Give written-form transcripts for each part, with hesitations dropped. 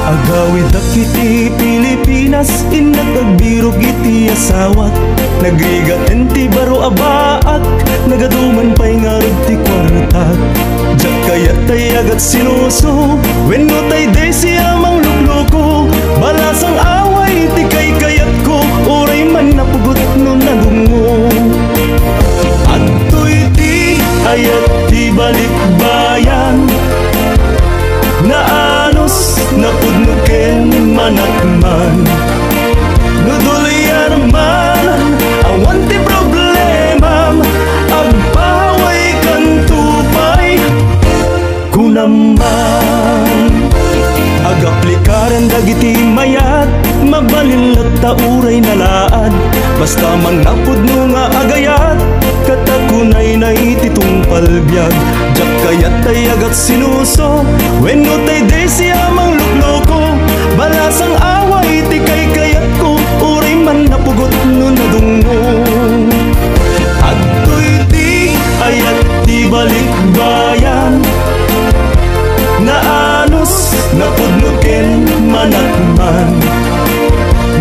Agawid akiti Pilipinas, inagagbiro giti asawat. Nagrigaten ti baro abaak, nagaduman pa'y ngarod ti kwartak. Diyak kayat tay agat sinuso, wenno tay day siya mang lukloko. Balasang away ti kay kayat ko, uray man napugot no nadungo. Adto'y ti ayat ti balikbayan, naanos napudnuken manakman. Nudulian man awan ti problemam, agpaway kan tupay kunaman. Agaplikaran dagiti mayat, mabalinlat ta uray nalaad. Basta man napudno nga agayat, katakunay na ititong palbyag. Diyak kayat tay agat sinuso, wenno tay day siya mang lukloko. Balasang away ti kay kayat ko, uray man napugot no nadungo. Adto'y ti ayat ti balikbayan, naanos napudnuken manakman.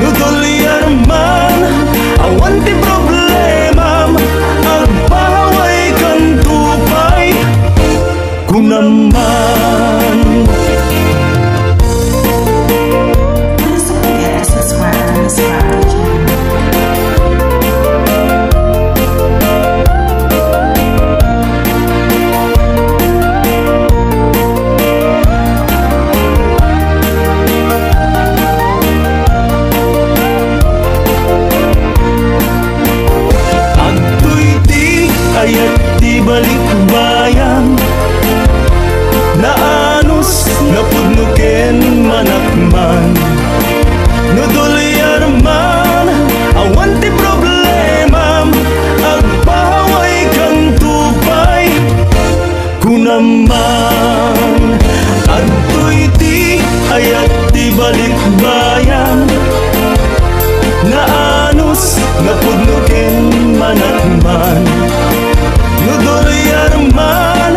Nudulian man awan ti problemam, agpaway kan tupay kunaman. Please don't forget to subscribe on this channel. Ayat ti balikbayan, naanos napudnuken manakman. Nudulian man awan ti problemam, agpaway kang tupay kunaman. Adto'y ti ayat ti balikbayan, naanos napudnuken manakman. Nudulian man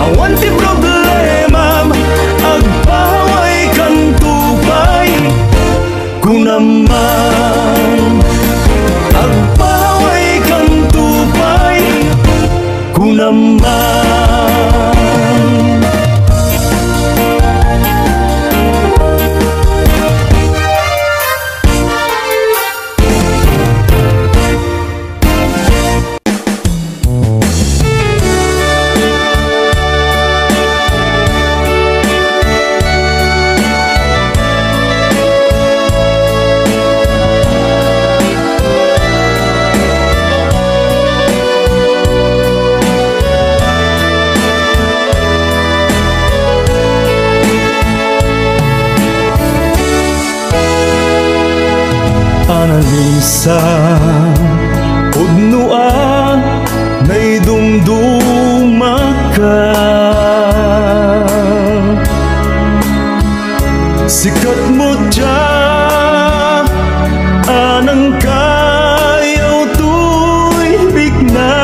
awan ti problemam, agpaway kan tupay kunaman. Agpaway kan tupay kunaman. Analisa udnoan nay dumduma ka, sikat mo dyan anang kayaw tuy bigna.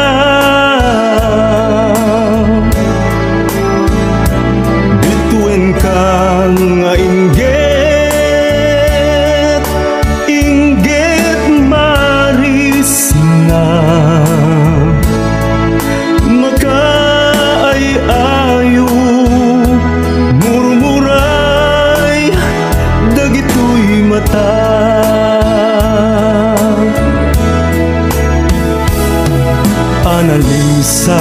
Bituin ka nga inggit na makaay-ayo, murmuray dagitoy mata. Analisa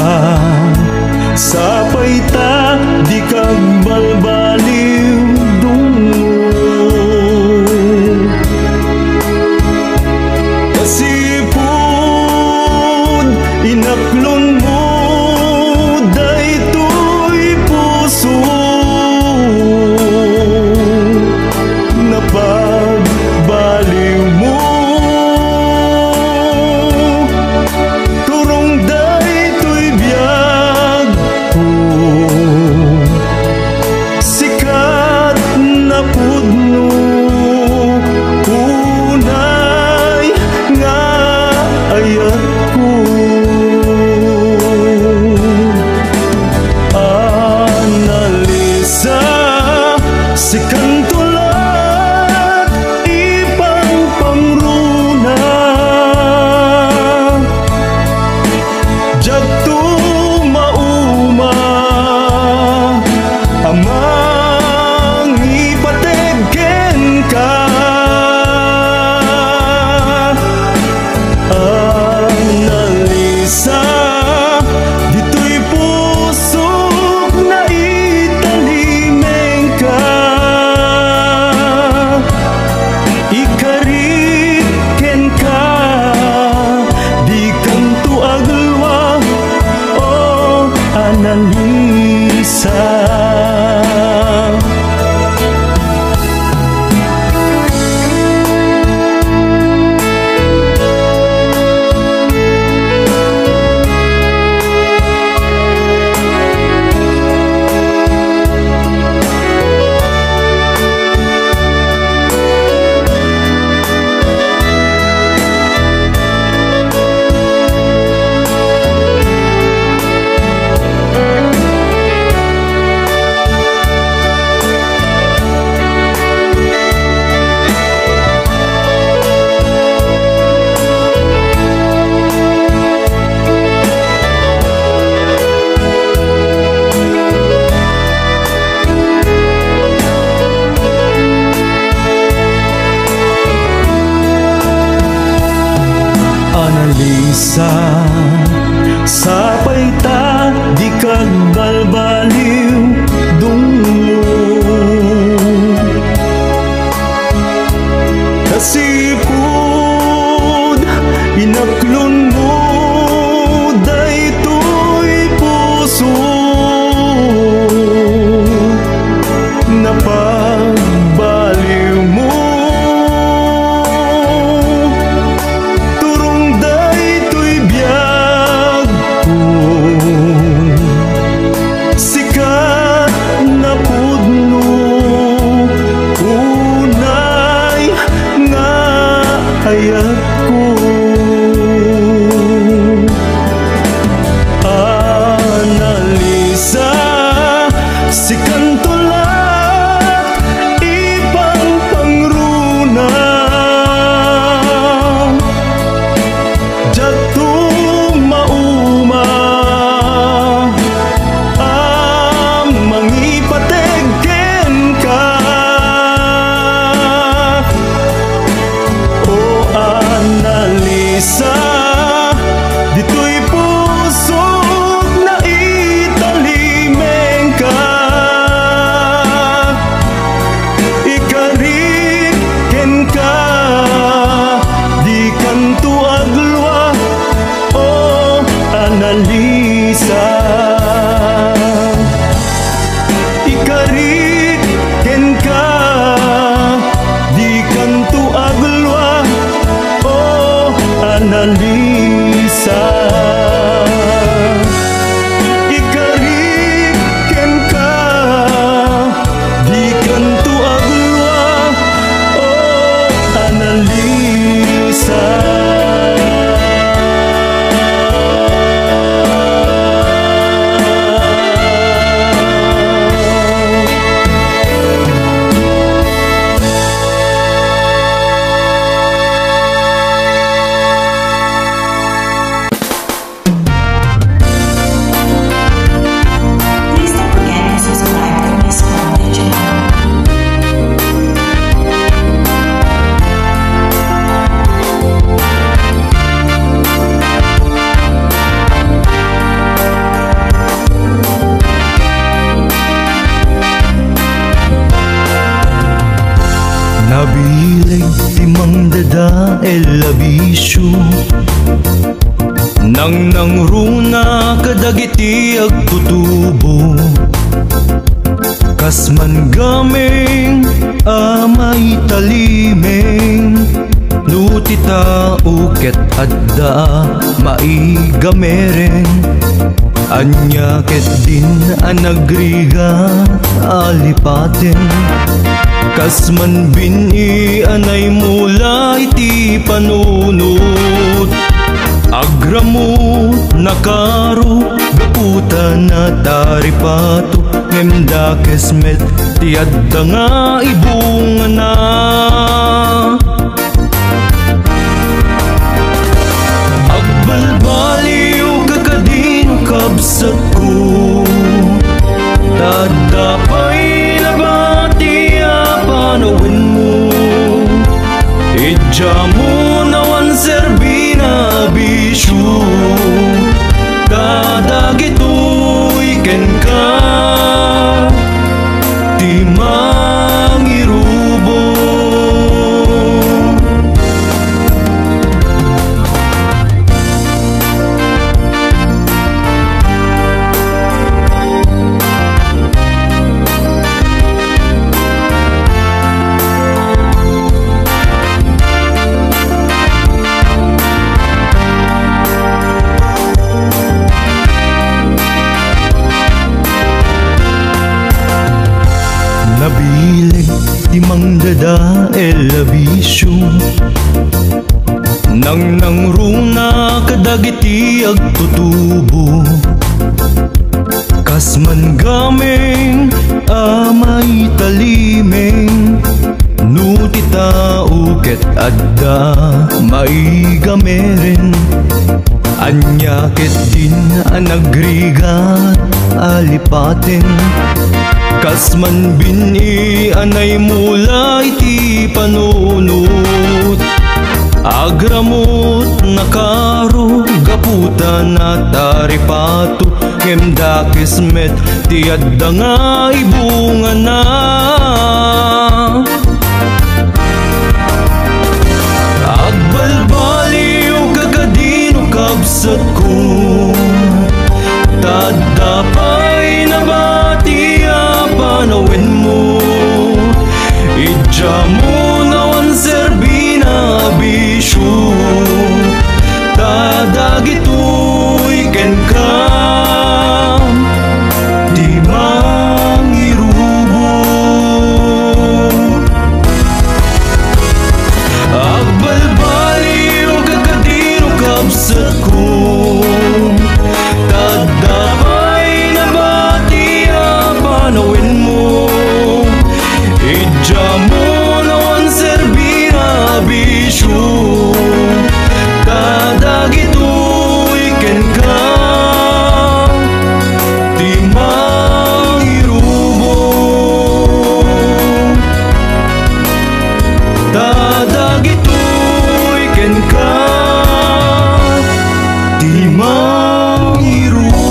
sapay ta di kag balbaliw dungo. Inaklon mo daytoy puso, napagbaliw mo turong daytoy biyag ko. Sikat na pudno unay nga ayat ko. Si kanto lang Annalisa, sapay ta di kag balbaliw dungo. Kasipud inaklon mo daytoy puso napagbaliw mo. Turong daytoy biyag ko sikat na pudno unay nga hayat ko. Annalisa, si kantulat ibang pangruna jatu mauma ang mangipategen ka. O Annalisa, dito'y pusog na italimeng ka. Ikariken ka, di kanto agluwa. O Annalisa, ikariken ka, di kanto agluwa. O Annalisa, ikariken ka, di kanto agluwa. O Annalisa. Please don't forget to subscribe to Miss Quality channel. Nabilig timang dada elabisyo nang nangruna kadagiti agtutubo. Kasman gaming amay talimeng nutita uket adda maigameren. Anya ket din anagriga alipaten. Kasman bini anay mula iti panunot. Agramot nakaro gaputa na taripato memda kesmet ti adda nga ibunga na. Agbalbaliw kakadino kabsat ko dadapay labati apanawin mo. Idya mo nawan serbina bisyo kadagitoy ken ka ti mangirubo. Nabilig timang dada elabisyo nang nangruna kadagiti agtutubo. Kasman gaming amay talimeng nutita uket adda maigameren. Anya ket din anagriga alipaten. Kasman bini anay mula iti panunot. Agramot na karo, gaputa na taripato, ngem kismet tiyadda nga ibunga na. Agbalbali o kagadino kabsat ko, tadapay na batiya panawin mo, idya mo nawan serbina bisyo, tadagitoy ken ka di mangirubo. Agbalbali o kagadino kabsat ko, tadapay na batiya panawin mo, idya mo nawan serbina bisyo, tadagitoy ken ka di mangirubo, tadagitoy ken ka di mangirubo.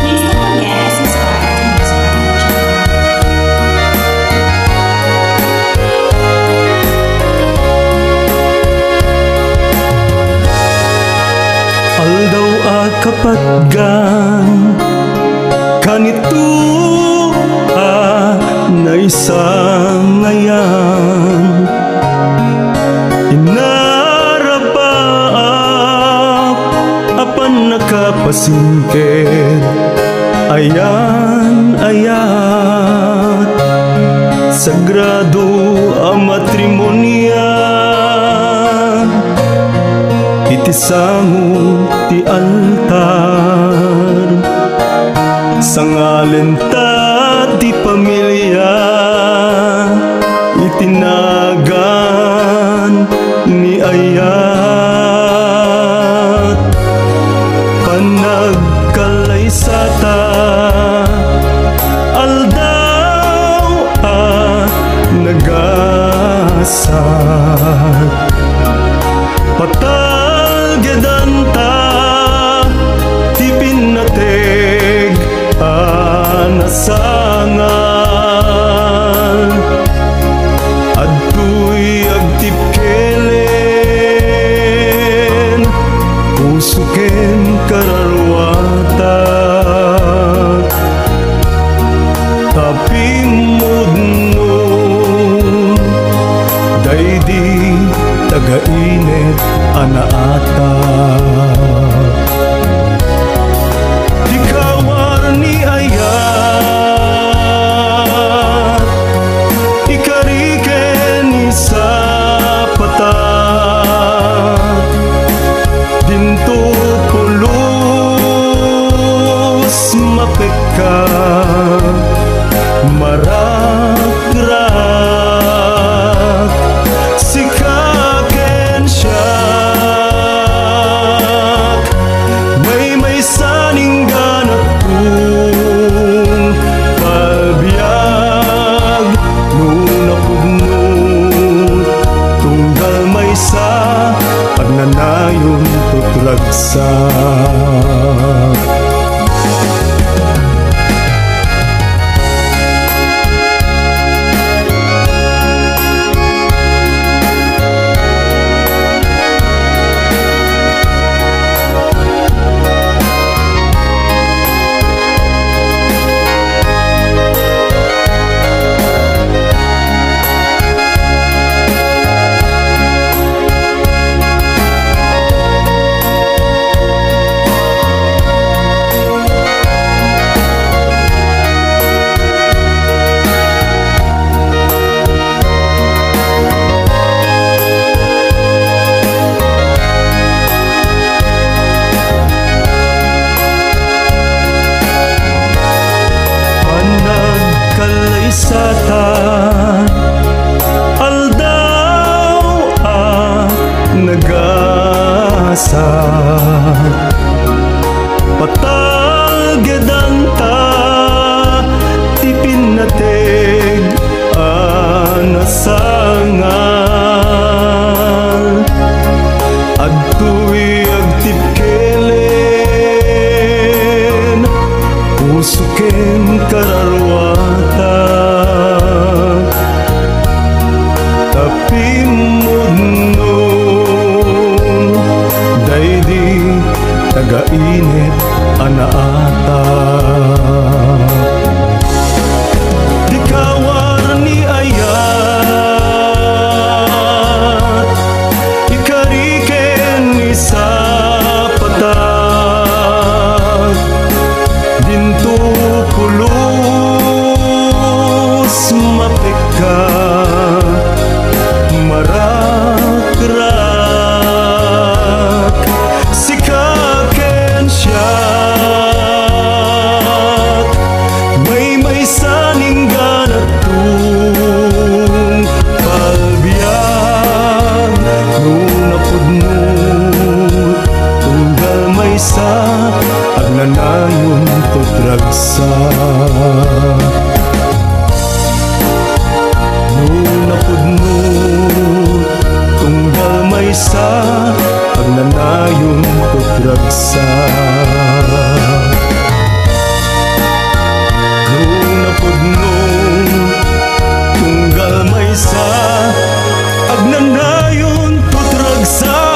Please don't forget to subscribe to Miss Conway channel. Aldaw at kapatgan kanito na isang ngayan, inarabaap apan nakapasingked, ayan ayat sagrado ang matrimonya, iti sango ti altar, sangalin ta ti pamilya, itinagan ni ayat, panagkalaysata aldaw nagasat, patalgedanta ti pinateg anasangan, adtoy agtipkelen pusuken kararwatak, tapimudno daydi tagainit anaata, di kawar ni ayat, ikariken ni sapatat, dinto pulos mapeka marakrak, sikaken siya asa patagedanta tipinateg anasangal adtoy agtipkelen pusuken kararwata tapimudnon daydi tagainit anaata di kawar ni ayat ikariken ni sapatat dinto pulos mapeka marakrak sikaken siyat may saning ganatong palbiyan nung napudnot tunggal may sa agnanayon tutragsa nung napudnot tunggal may sa agnanayon tutragsa nung napudnot tunggal may sa agnanayon tutragsa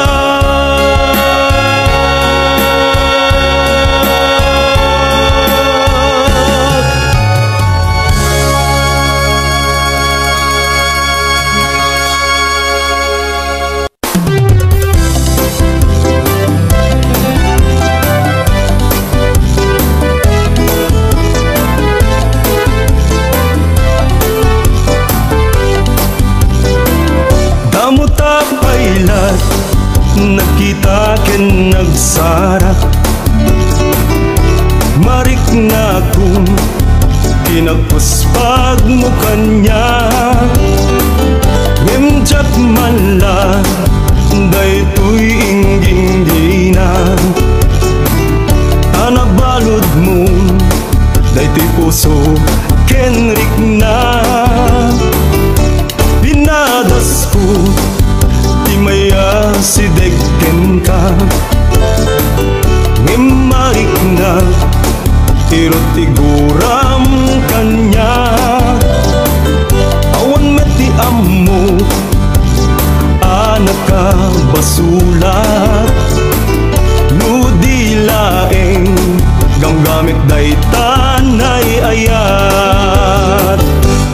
nakita ken nagsara marik na kung kinagpuspag mo kanya ngimjak man la daytoy ingging na anabalod mo daytoy puso kenrik na binadas ko maya sidegken ka ngimarik na irot iguram kanya awan meti ammo anak ka basulat nudilaeng gamgamit day tanay ayat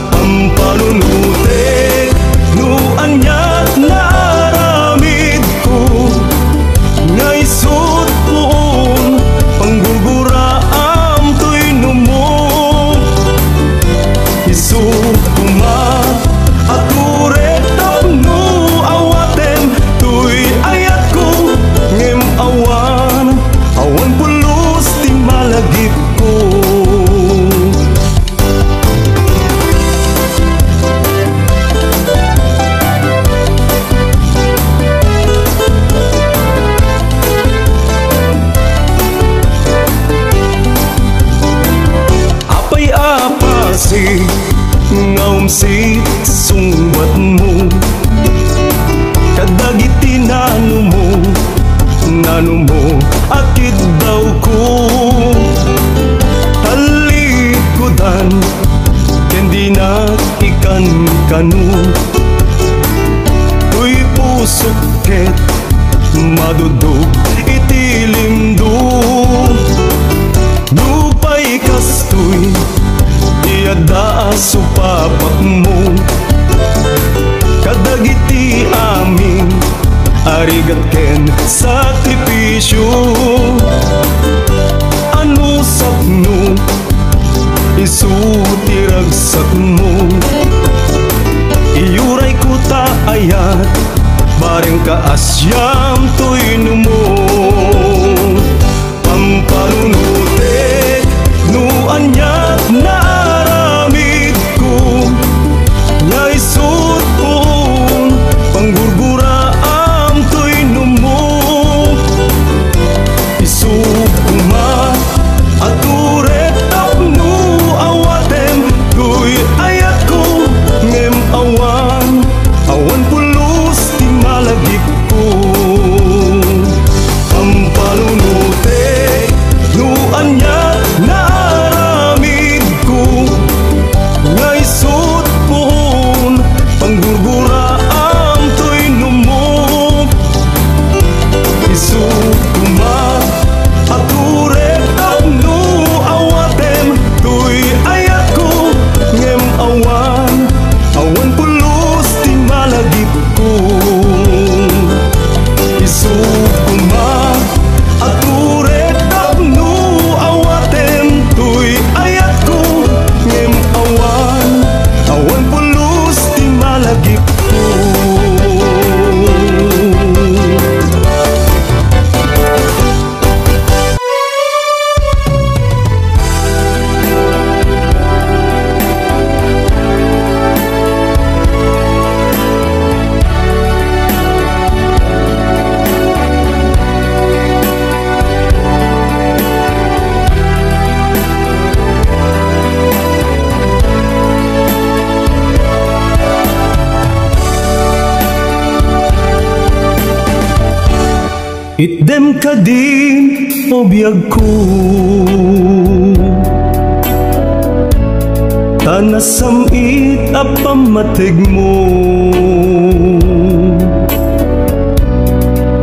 pampanunutek nu anyat na naisut poon pangguguraam to'y numo isut kuma at uretam nu awaten to'y ayat ko ngem awan pulos ti malagip ko ngaumsit sungbat mo kadagiti nano mo akid daw ko talikudan kendi na ikan kanu tuy pusok ket madudog itilimdo dupay kastoy iyada supapak mo kadagiti amin arigat ken sakripisyo ano sakno isutiragsak mo iyuray ko taayat bareng kaasyam to'y numo pampanunutek nu anyat na aramid ko naisut poon panggurguraam to'y numo malagip ko. Isukuma at uret tapno awatem tuy ayat ko. Ngem awan pulos di malagip ko. Itdem ka din o biyag ko, tanasamit a pamatig mo.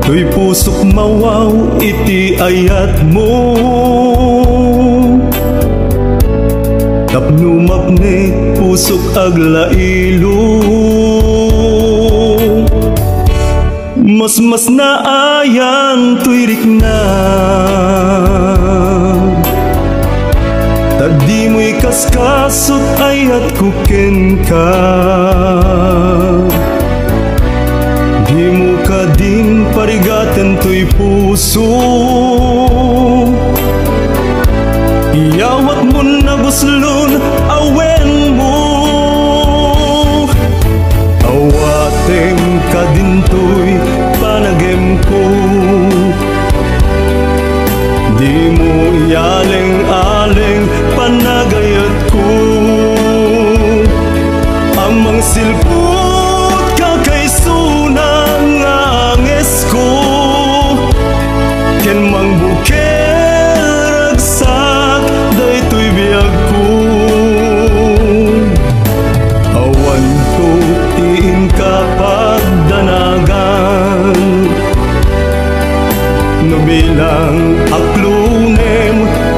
Tuy pusok mawaw iti ayat mo, tapno mapnet pusok aglailo. Mas na ayan tuirik na, tagdi mo'y kaskasot ayat kuken ka. Di mo ka din parigaten to'y puso, iyawat mo na buslon awen mo. Awatem ka din to'y panagem ko, di mo ialeng-aleng panagayat ko. Amang silput ka kay sunang anges ko, ken mang buker agsak daytoy biyag ko. Awan ko tiin ka pagdanagan, no bilang aklunem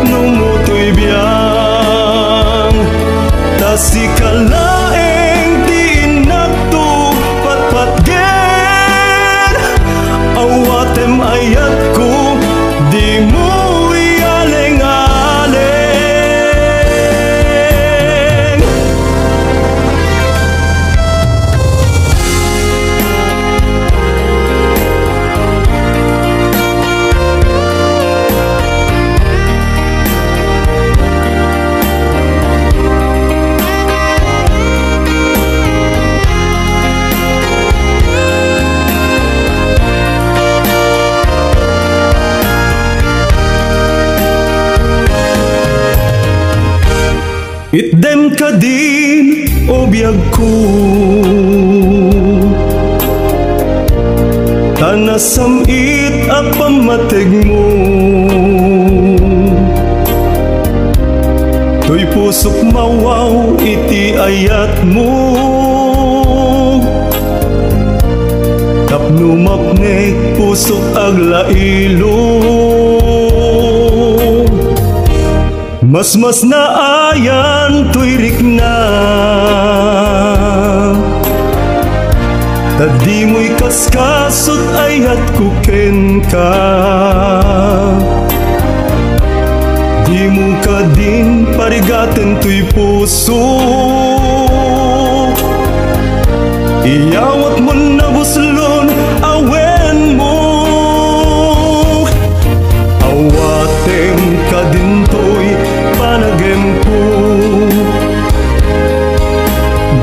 no motoy biyang. Tasi kalaeng tinagto patpatgen, awatem ayat ko di mo ialeng-aleng. Itdem ka din o biyag ko, tanasamit a pamatig mo. Tuy pusok mawaw iti ayat mo, tapno mapnek pusok aglailo. Mas na ayan tuirik na, tadi mo'y kaskasot ayat kuken ka. Di mo ka din parigaten tuy puso, iyawat mo na buslon awen mo. Awatem ka din to'y panagem ko,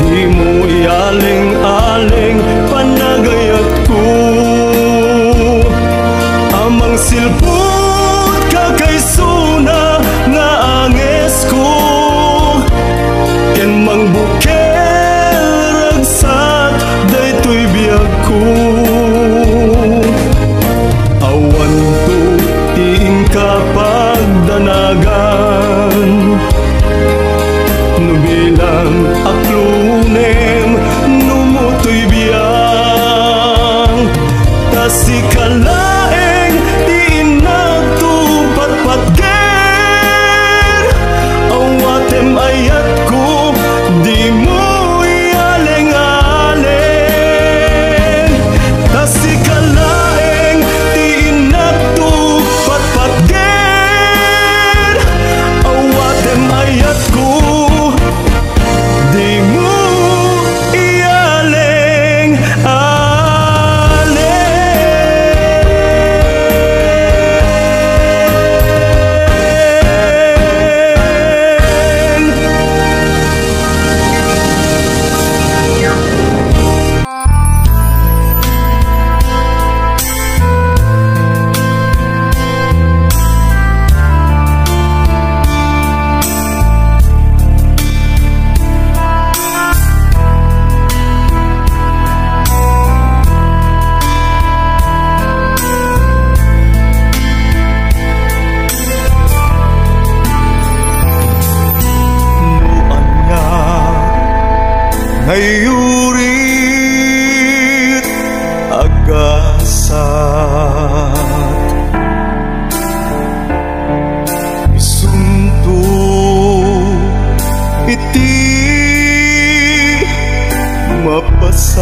di mo ialeng-aleng panagayat ko. Amang silput ka kay suna nga anges ko, ken mang buker agsak daytoy biyag ko.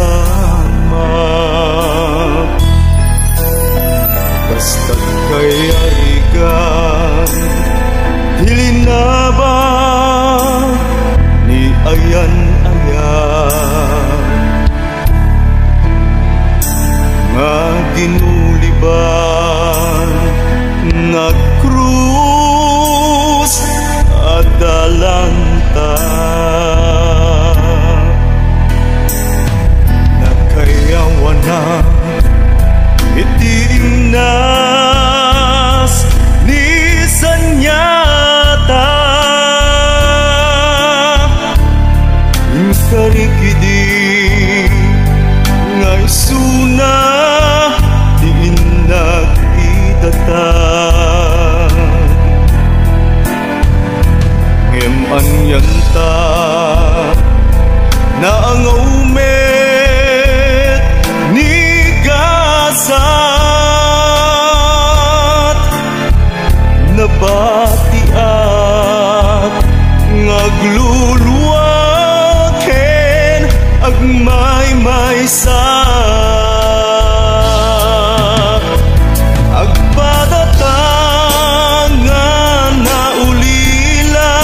sama. Basta't kaya ikan dili na ba ni ayan-ayan nga ginuliban nga krus adalanta nakayawan na itiingnas ni sanyata inkarikidi ngay suna di inakidata ngem anyanta na ang umet ni gasat nabatiat ngagluluwaken agmay-may sa agpadatangan na ulila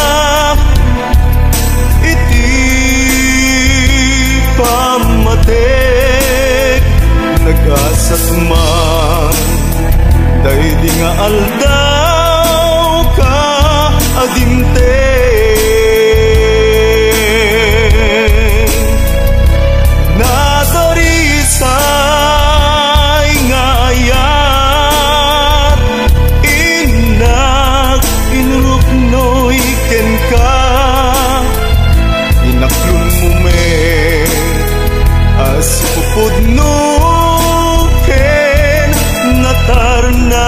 iti pamatek nagasat man day di nga aldaw ka adimte nadarisay nga ayat inak inruknoy ken ka inaklum mo me as pupudno ken natarna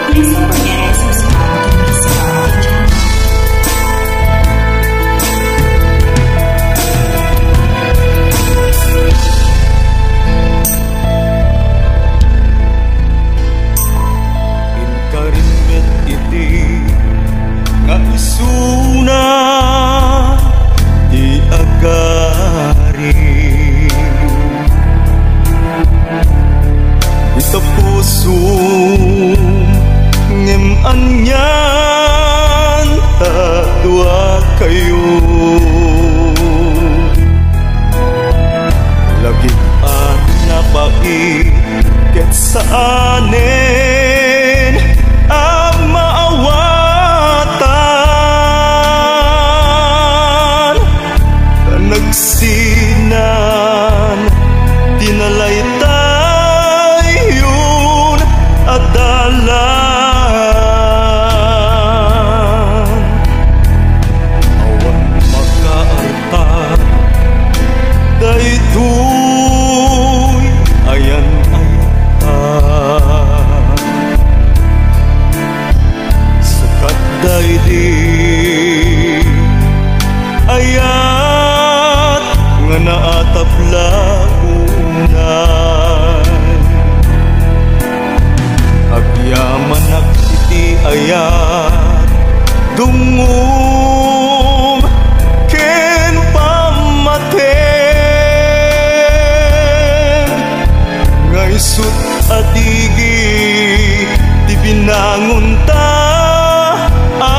Please don't forget to subscribe to Miss Carly channel. inkarimit iti nga isuna di agari ito puso ngem anyan tadwa kayo lagip napait ket saanen ang maawatan nagsinan dinalaytay yun adalan awan makaarta daytoy ayan-ayatan sukat daydi ayat nga naataplaunan agyaman iti ayat dungog ken pamaten nga isut adigi di binangunta a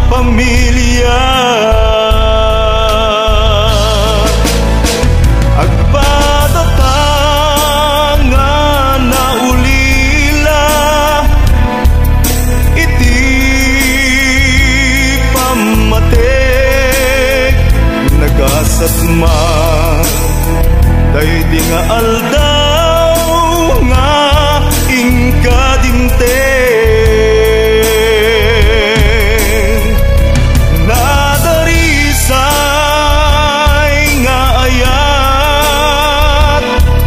pamilya agpadatangan na ulila iti pamatek nagasat man day di nga aldaw nga ingkadimte nadarisay nga ayat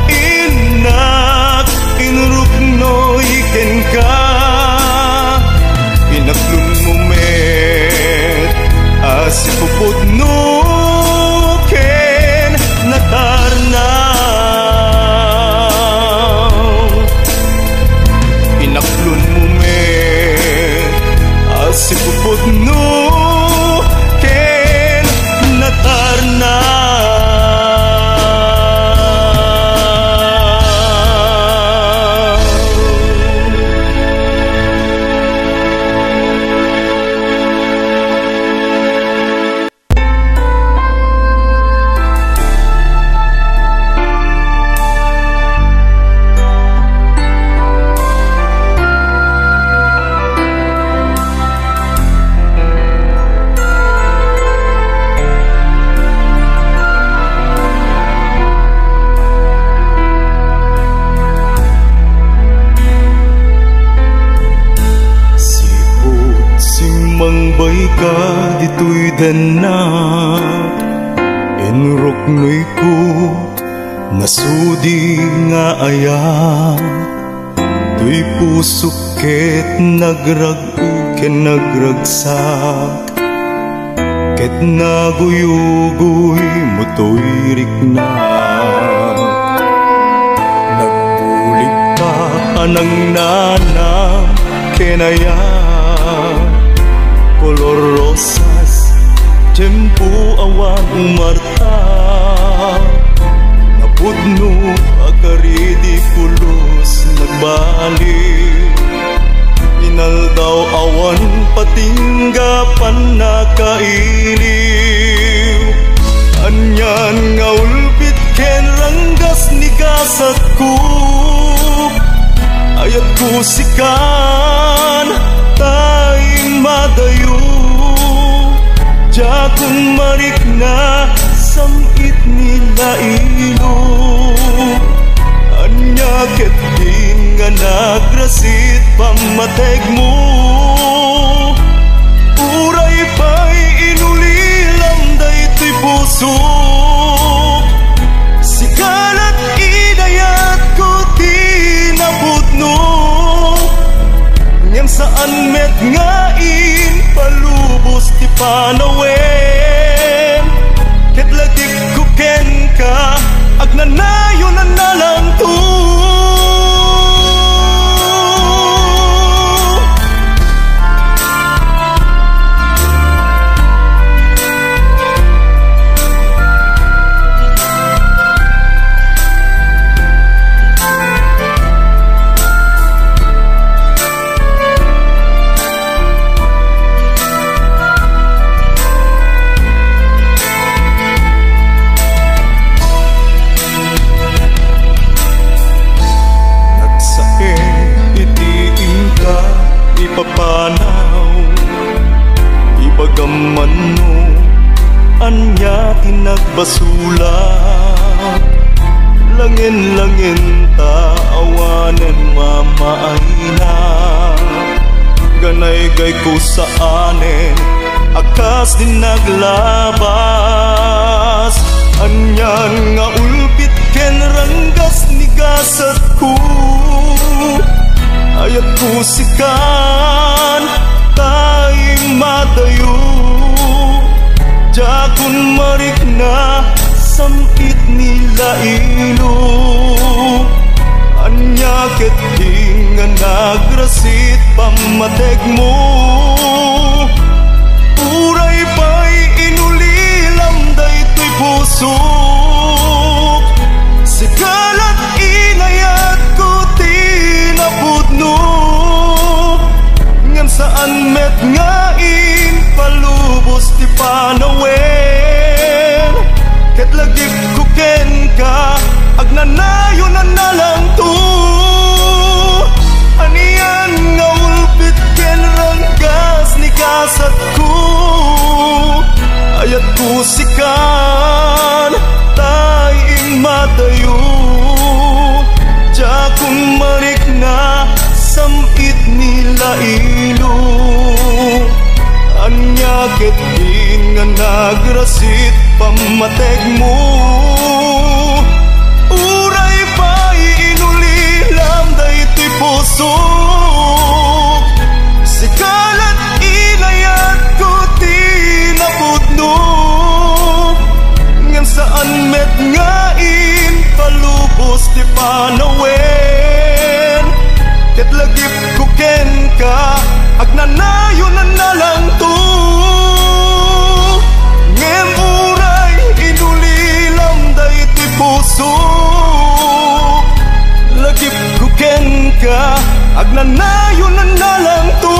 inak inruknoy ken ka pinaklum mo men dito'y dana enrok noy ko nasudi nga aya tuy pusok ket nagrag-ken nagragsak ket naguyugoy motoy rikna nagbulig ka anang nanang kenaya kolor rosas tempo awan umarta napudno akaridi pulos nagbalik inaldaw awan patinggapan nakailiw anyan nga ulpit ken ranggas ni gasat ko ayat ko sikan taing madayo jakong marik na samit nila ilo anya ket din nga nagrasit pamateg mo uray pa'y inulilam daytoy puso sikalat idayat ko tinapudno ngem saan met ngain palubos ti panawen ket lagip ko ken ka agnanayo na nalang to papanaw ibagaman no anya tinagbasula langin-langin ta awanen mamaay na ganay gay ko sa anen akas din naglabas anyan nga ulpit ken ranggas ni gasat ko ayat ko sikan taing madayo jakon marik na samit nila ilo anya ket di nga nagrasit pamateg mo uray pa'y inulilam daytoy puso sikalat inayat ko tinapudno ngem saan met ngain palubos ti panawen ket lagip ko ken ka agnanayo na nalang to anian nga ulpit ken ranggas ni kasat ko ayat ko sikan taing madayo jakong marik na samit nila ilo anya ket din nga nagrasit pamateg mo uray pa'y inulilam daytoy puso sikalat inayat ko tinapudno ngem saan met ngain palubos ti panawen ket lagip ko ken ka agnanayo na nalang to ngem uray inulilam daytoy puso lagip ko ken ka agnanayo na nalang to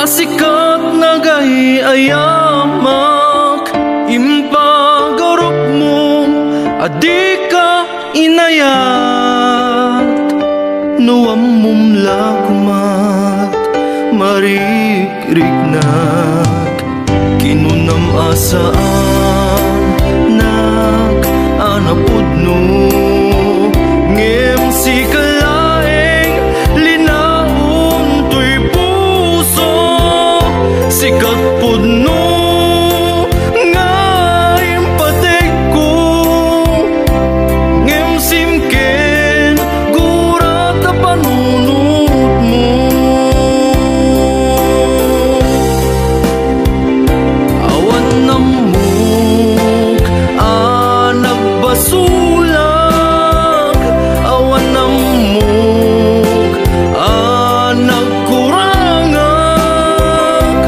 asikat nagay ayamak impagarup mo adi ka inayat nuam mumla kumat marikrignag kinunam asaan nag anapudno ngem si kalaeng linaon to'y puso sikat pudno nga impatek ko ngem simken gurat na panunot mo awan namuk nagbasulag awan namuk nagkurangag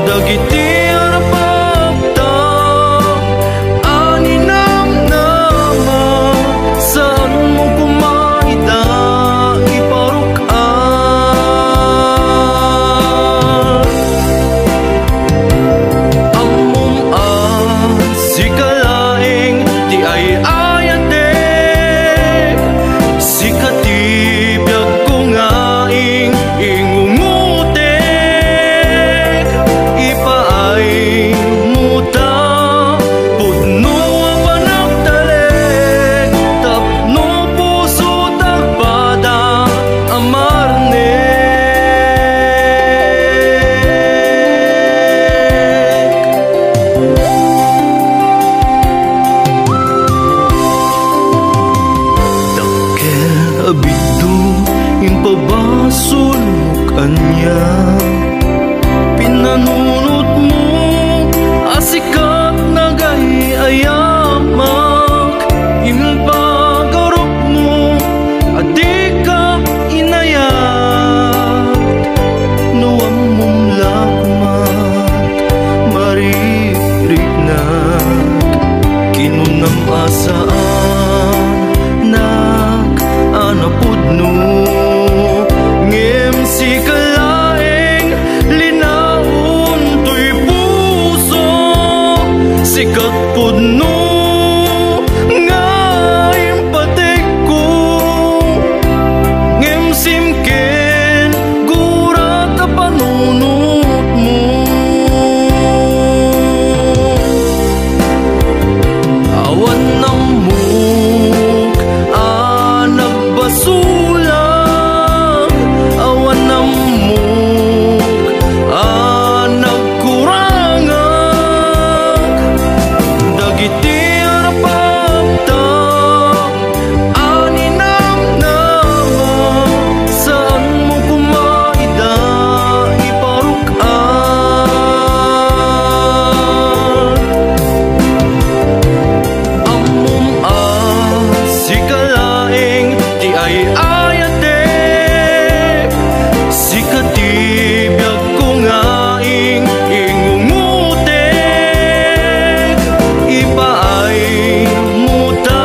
dagiti arapagta aninam nama saan mo kumaida iparukan amom si kalaeng di ay ayatek si katibiyag ko ngaing ingungutek ipaay muta pudno panagtalek tapno puso takpada amarnek dakkel abiddo impabasulok anya pinanunot mo asikat nagay ayamak impagarup mo adi ka inayat nuam mumla kumat marirignag kinunam asaan nag anapudno ngem si kalaeng linaon to'y puso sikat pudno nga impatek ko ngem simken gurat na panunot mo awan namuk nagbasulag awan namuk nagkurangag dagiti arapagta aninam nama saan mo kumaida iparukan amom si kalaeng di ay ayatek si katibiyag ko ngaing ingungutek ipaay muta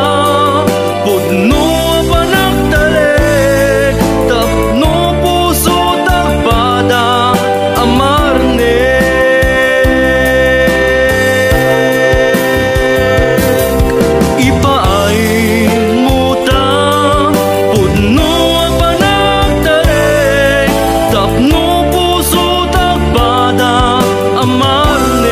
pudno panagtalek tapno puso takpada amarnek ipaay muta pudno panagtalek tapno puso takpada amarnek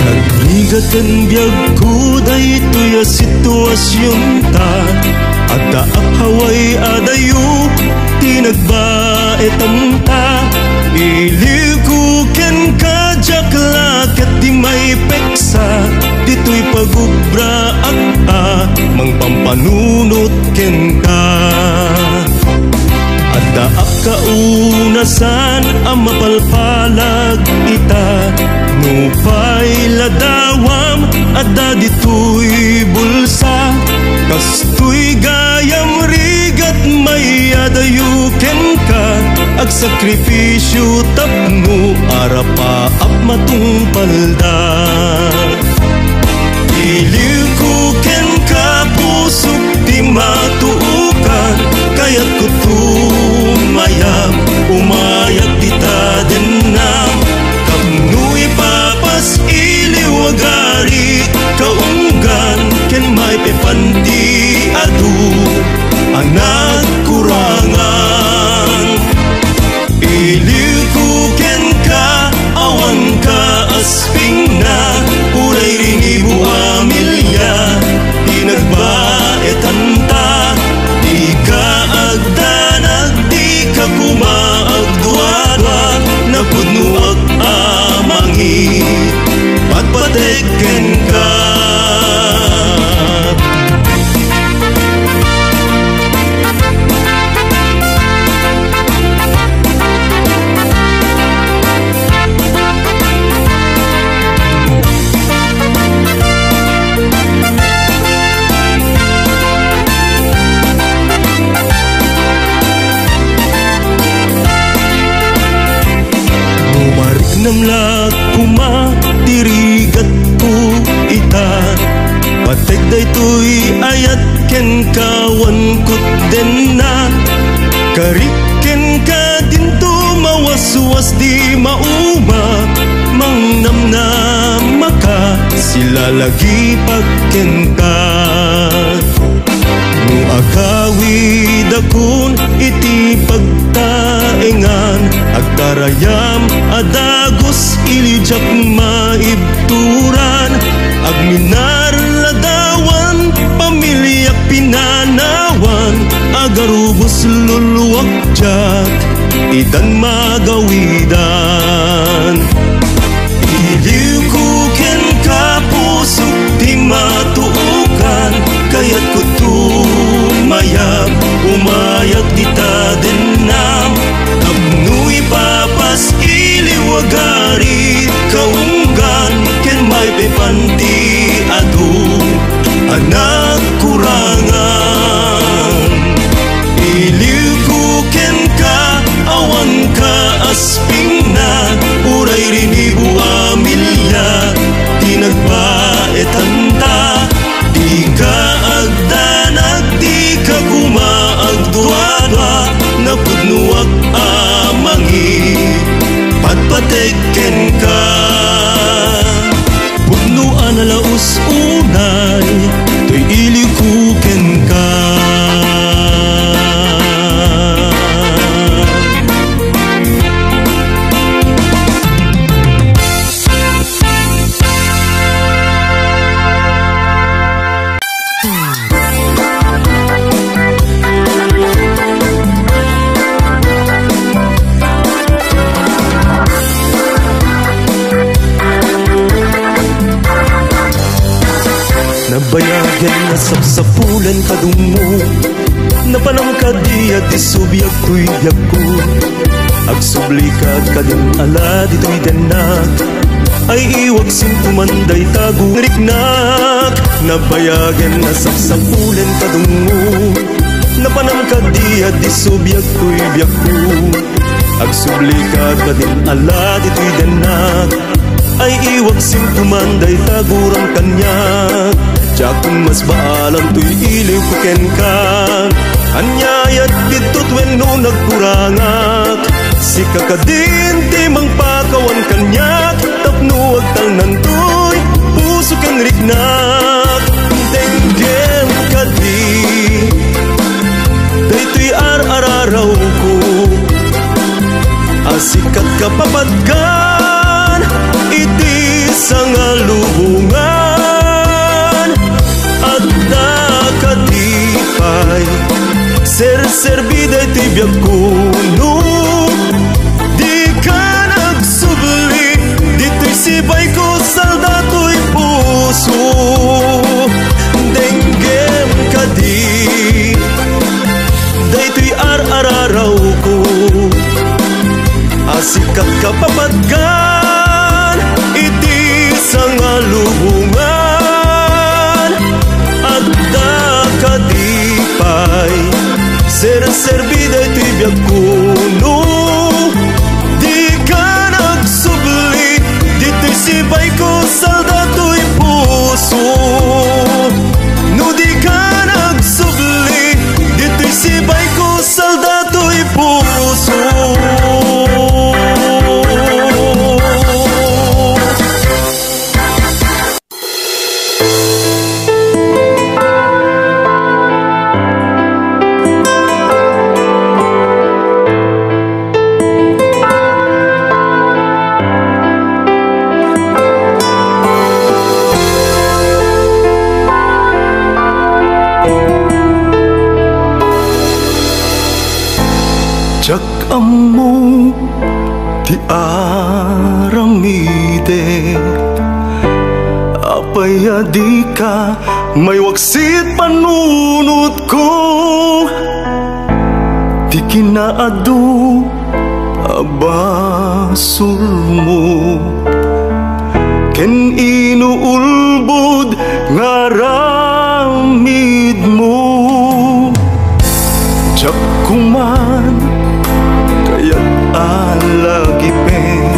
Nagligatan biyag ko daytoy a sitwasyon ta agda haway adayo tinagbaetam ta iliw ko ken kajakla ket di may peksa mang pampanunot ken ka. At daak kaunasan ang mapalpalag ita, nupay ladawam at dito'y bulsa, kastoy gayam rigat may adayuken ka, ag sakripisyo tapno arapa ap matungpalda. Iliw ko ken ka pusok di matuukan, kaya't ko tumayam umayag dita denam, kapnu'y papas iliw agari kaunggan ken may pepanti adu anak kurangan. Iliw ko ken ka awan ka asping na, uray rinibu amilya di nagbaetan ta, di ka agdanag di ka kumaagdwadwa, napudnuag amangi patpateken ka. Namlag kuma dirigat ko ita, patek daytoy ayat ken kawan kut den na, kariken ka dinto mawaswas di mauma, mangnamnam maka sila lagi pagken ka. No agawid akon iti pagtaengan, agkarayam adagos ilijak maibturan, agminar ladawan pamilyak pinanawan, agarubos luluwak jak itan magawidan. Iliw ko ken ka pusok di matuukan, kaya't ko tumayag umayag dita denam, kapnu'y papas iliw agari kaunggan ken may pepanti adu anak kurangan. Iliw ko ken ka awan ka asping na, uray rinibu amilya di nagbaetan ta, di ka agdanag di ka kumaagdwadwa, napudnuak amangi patpateken ka. Pugnuan alaus unay to'y iliw ko ken ka. Nabayagan na sapsapulan kadungo, napanam ka di at isubyak to'y biyak ko, agsublikat ka din ala dito'y danak, ay iwag sintumanday tago riknak. Nabayagan na sapsapulan kadungo, napanam ka di at isubyak to'y biyak ko, agsublikat ka din ala dito'y danak, ay iwag sintumanday tagurang kanyak. Jakong mas baalam to'y iliw ko ken ka, anyayat ditut wenno nagkurangak, si kakadin ti mangpakawan kanyak, tapno agtang to'y puso ken riknak. Tenggem kadi daytoy ar-araraw ko, asikat kapapadgan iti sangalubungan, kadipay ser-serbida iti biyak kuno, di ka nagsubli dito'y sibay ko saldato'y puso. serbida ito'y biyag kuno. Di ka nagsubli, dito'y sibay ko saldato'y puso. No di ka nagsubli, dito'y sibay ko saldato'y puso. Jak amo ti aramide, apaya di ka may waksit panunot ko. Di kinaadu abasul mo, ken inuulbod nga ramid mo. Jak kuman alagipen,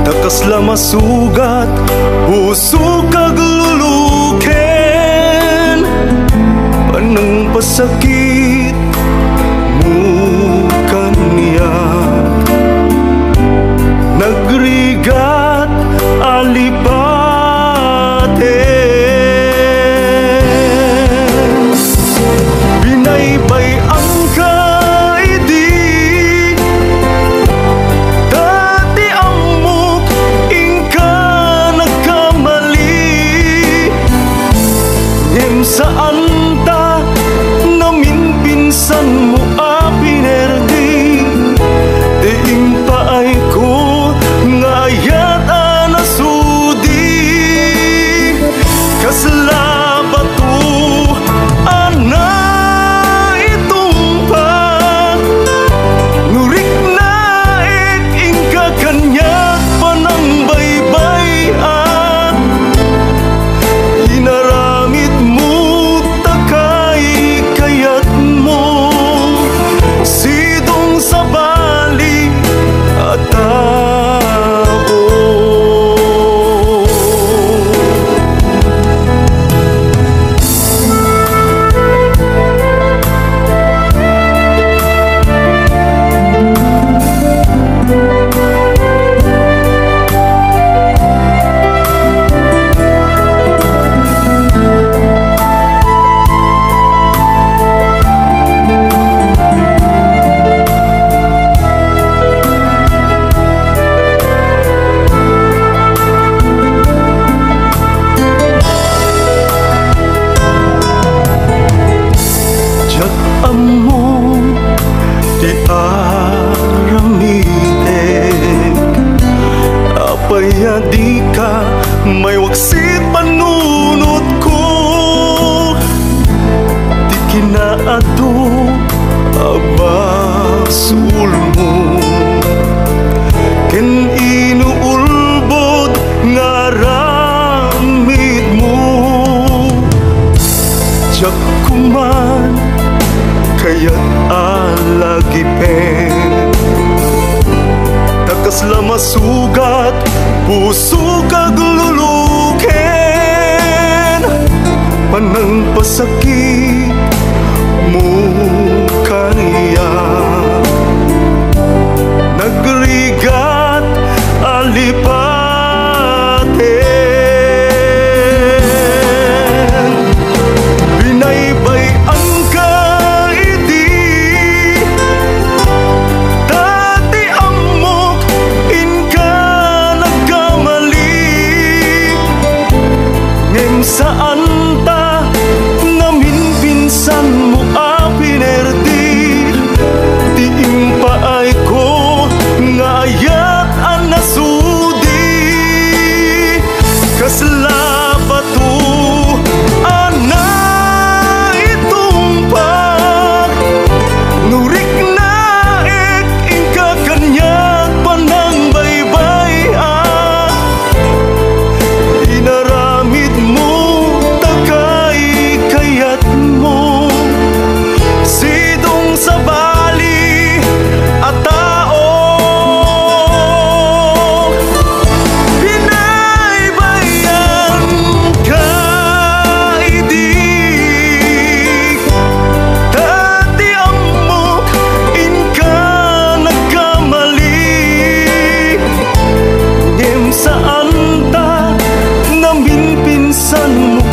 takas lamasugat puso kagluluken. Panang pasakit mo kaniya, nagrigat alipaten. Binaybay ang saan ta namin pinsan mo pinerdi. Diing paay ko ngayat anasudi, kaslabat to ana itumpak. Nurik na ingka kanyak panang baybayan, inaramid mo kayat mo, sidong sa bali at tao. Apaya di ka may waksit panunot ko. Di kinaado abasul mo, ken inuulbod nga ramid mo. Jak kuman kayat alagipen, takas lamasugat puso kagluluken. Panang pasakit mo kaniya, nagrigat alipaten. Binaybay ang kaidi, dati amok inka nagkamali. Ngem saan ta namin pinsan mo pinerdi. Diing paay ko ngayat ang nasudi, kaslabat to ana itumpak. Nurik na ingka kanyak panang baybayan, inaramid mo san mo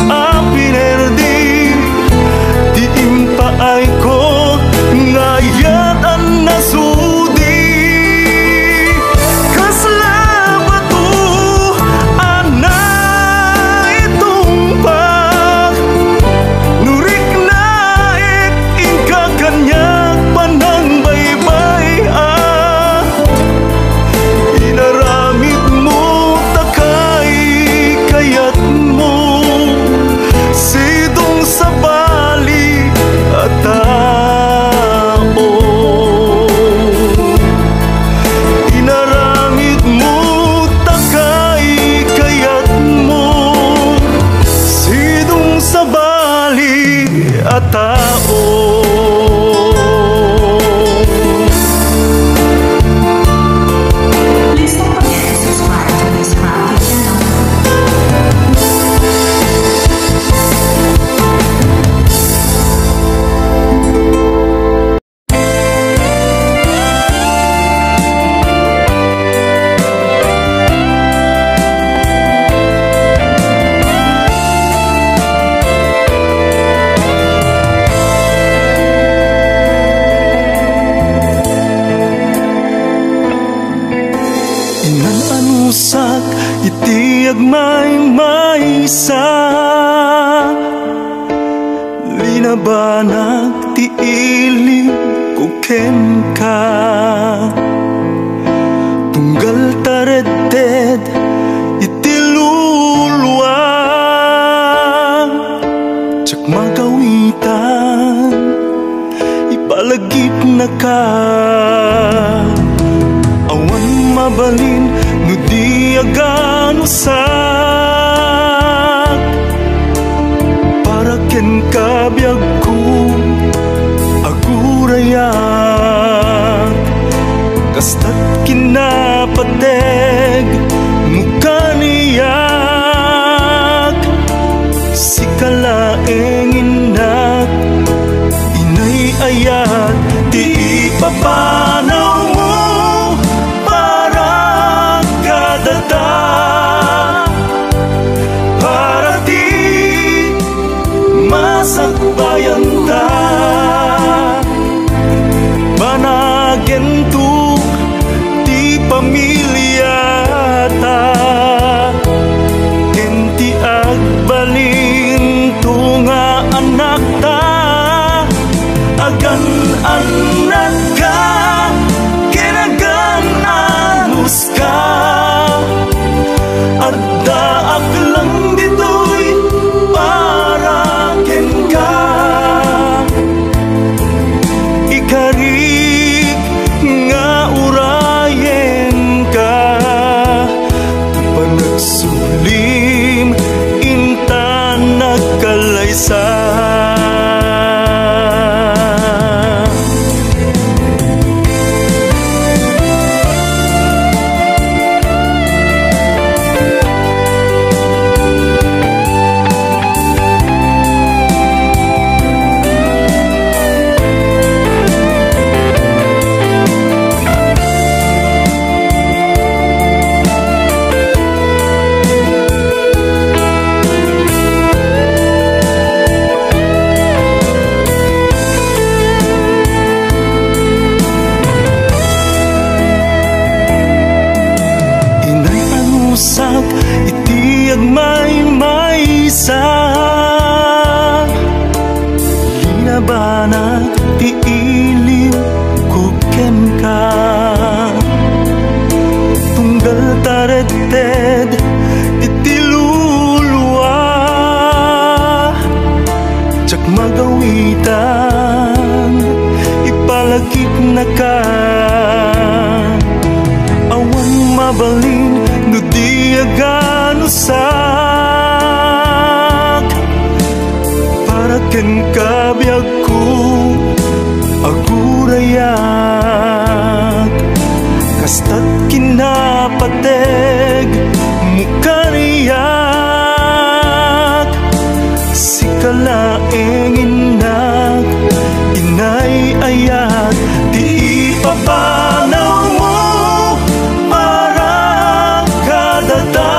pinerdi, di impaay ko ngayat ang nasudi. Kaslabat to ana itumpak, nurik naik ingka kanyak panang baybay inaramid mo takay kayat mo sidong sa bali at tao. Inaramid mo takay kayat mo sidong sa bali at tao. Please don't forget to subscribe to this Proudly channel. Inananusak iti agmay-maysa, linabanag ti ilim kuken ka, tunggal taredded iti luluwa, tsak magawitan ipalagip na ka. Awan mabalin no di agano sak, para ken kabyag ko agurayak, kastat kinapateg mukaniyak, si kalaeng inak inay ayat di ipapanaw mo para ti masakbayan ta, managento ti pamilya ta, kenti agbalin tunga anak ta, agan anak ka kinagan anus ka. Adda aklang dito'y para ken ka, ikarik nga urayen ka, panagsulim inta nagkalaysa. Iti agmay-maysa, linabanag ti ilim kuken ka, tunggal taredded iti luluwa, tsak magawitan ipalagip na ka. Awan mabalin no di agano sak, para ken kabyag ko agurayak, kastat kinapateg mukaniyak, si kalaeng inak inay ayat di ipapanaw mo para kadata.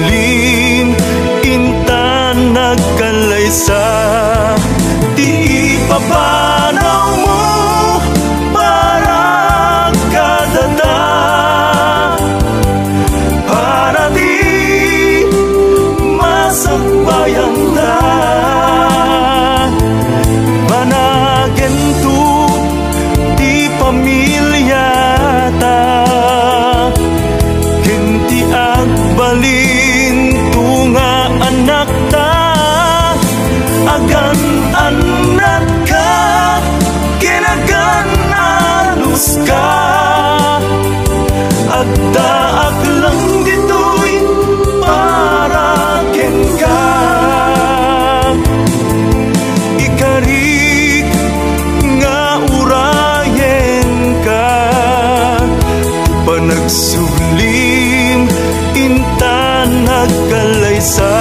sublim intan nagkalaysa. Di ipapanaw mo para kadada, para di masakbayan ta. Managin tu di pamilya ta, hindi agbalin tu nga anak ta. Agan anak ka, kinagan alus ka. Agdaag lang dito'y para ken ka. Ikarig nga urayen ka, panagsublim intan nagkalaysa.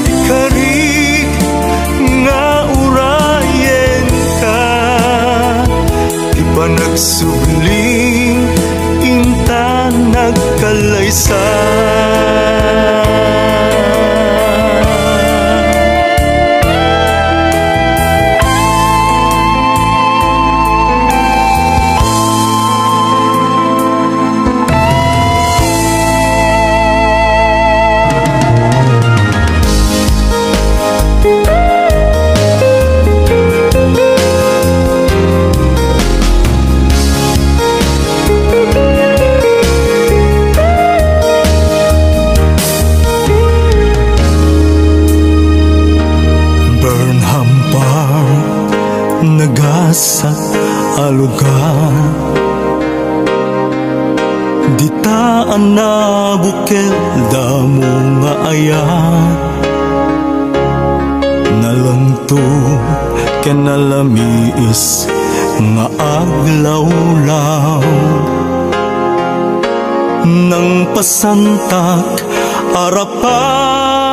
Ikarig nga urayen ka, panagsublim intan nagkalaysa. Burnham Park, Nagasat a lugar. Ditaan na bukil damo nga ayat, nalanto kanalamiis nga aglawlaw. Nang pasantak arapaapta,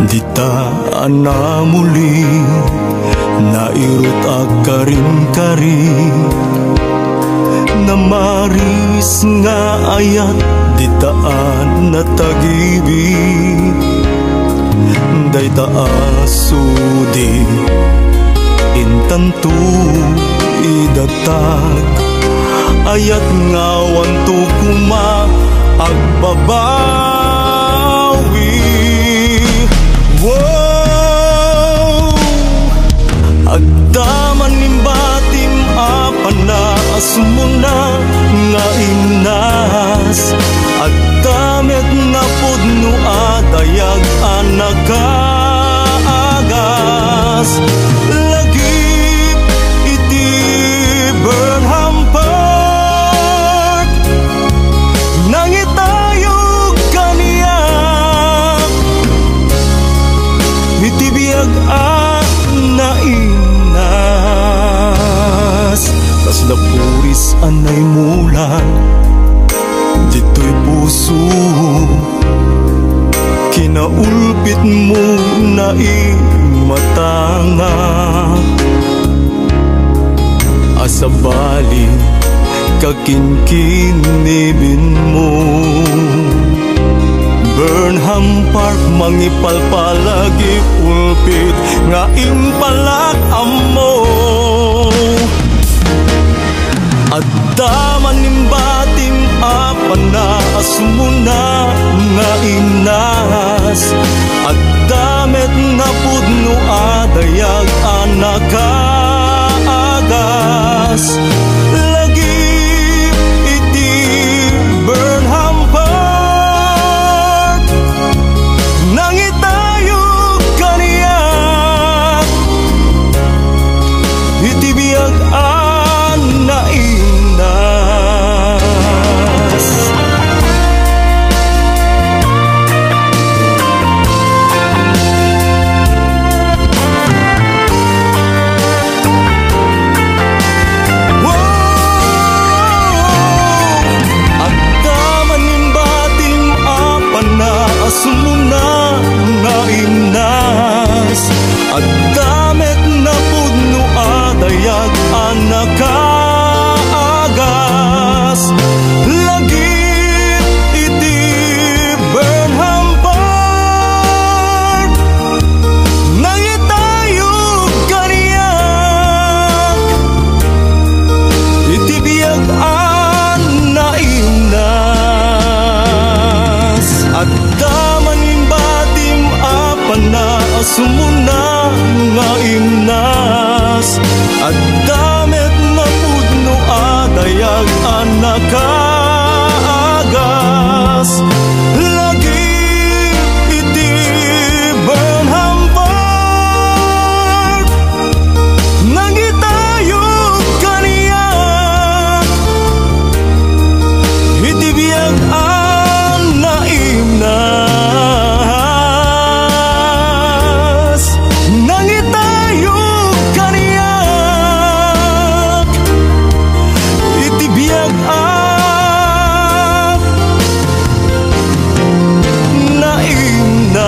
dita na muli nairut akarin-karin. Namaris nga ayat ditaan na tagibig. Dayta asudi intantu idatag, ayat nga wanto kuma agbabawi. Wow! Agdaman nimbatim apan na asumuna nga inas. Agdamet nga pudno adayag anagaagas. Lagip iti Burnham Park, nangitayog kaniya. Iti biyag na inas, tas napuris anay mulan dito'y puso. Kinaulpit mo na imatanga, asabali kakinkinibin mo. Burnham Park mangipalpalagi ulpit nga impalak amo. Addaman nimbatim apan na asumuna nga inas. Addamet na pudno adayag anakaagas. Lagi iti Burnham Park, nangitayog kaniya. Iti biyag na inas. Whoa! nakaagas lagi iti banhambag nangitayog kaniya iti biyag ang naimnas nangitayog kaniya iti biyag ang naimnas.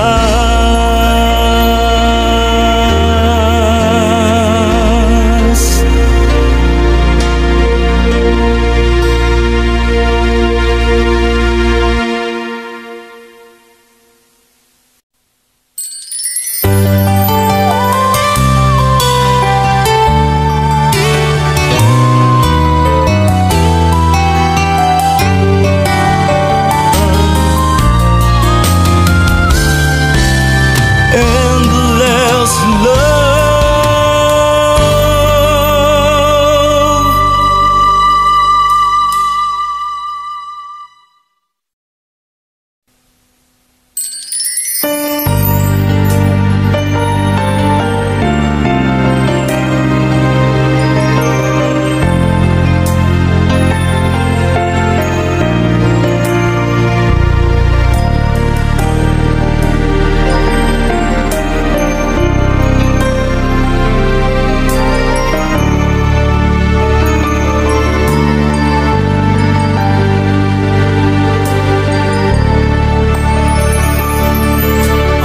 Endless love.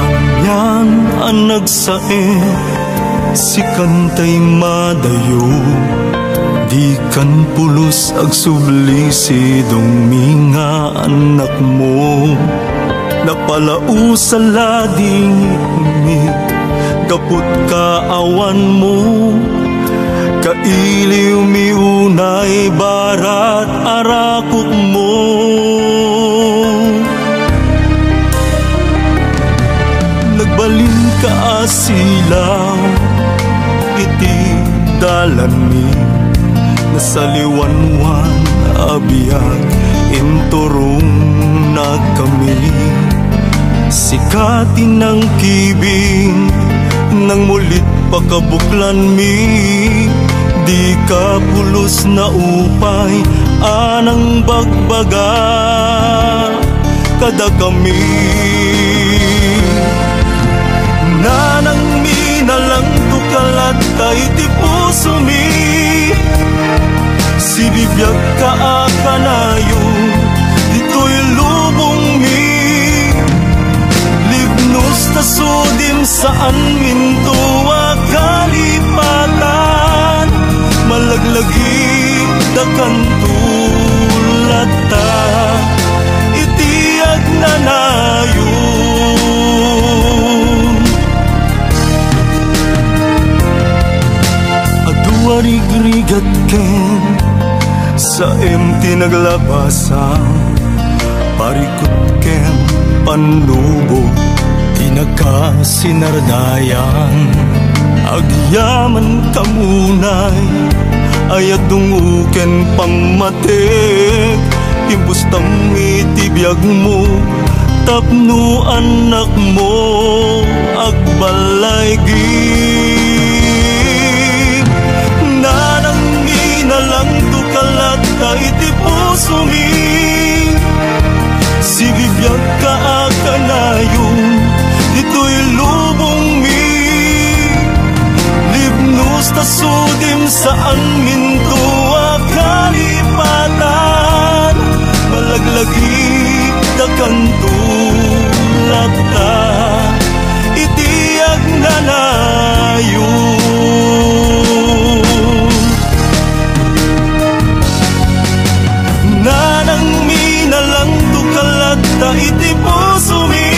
Amyan ang nagsain si kantay madayo di kan pulos agsubli si dong nga anak mo napalausa lading ni kaput kaawan mo kailiw miunay barat arakok mo nagbalin ka asilaw iti dalani nasaliwanwan abiyag inturong na kami sikatin ng kibing nang mulit pakabuklan mi di ka pulos na upay anang bagbaga kada kami nanang minalang tukalat kay ti puso mi si bibiyag ka akanayo dito'y lubong mi libnos ta sudim saan mintuwa kalipatan malaglagi da kantulata itiag nanayon aduarigrigat ken sa empty naglabasa parikot ken panubo tinagkasinardayan agyaman kamunay ayat dunguken pamatek imbustang itibiyag mo tapno anak mo agbalay gib nanang inalang tukalat ka iti puso mi si bibiyag ka akanayon dito'y lubong mi libnos ta sudim saan mintuwa kalipatan malaglagi da kantulata itiag nanayon nanang minalang tukalat ta iti puso mi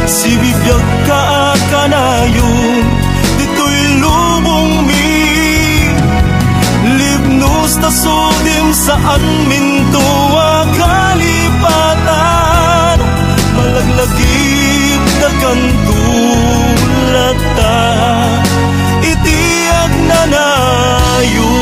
si bibiyag ka akanayon dito'y lubong mi libnos ta sudim saan mintuwa kalipatan malaglagip da kantulata itiag nanayon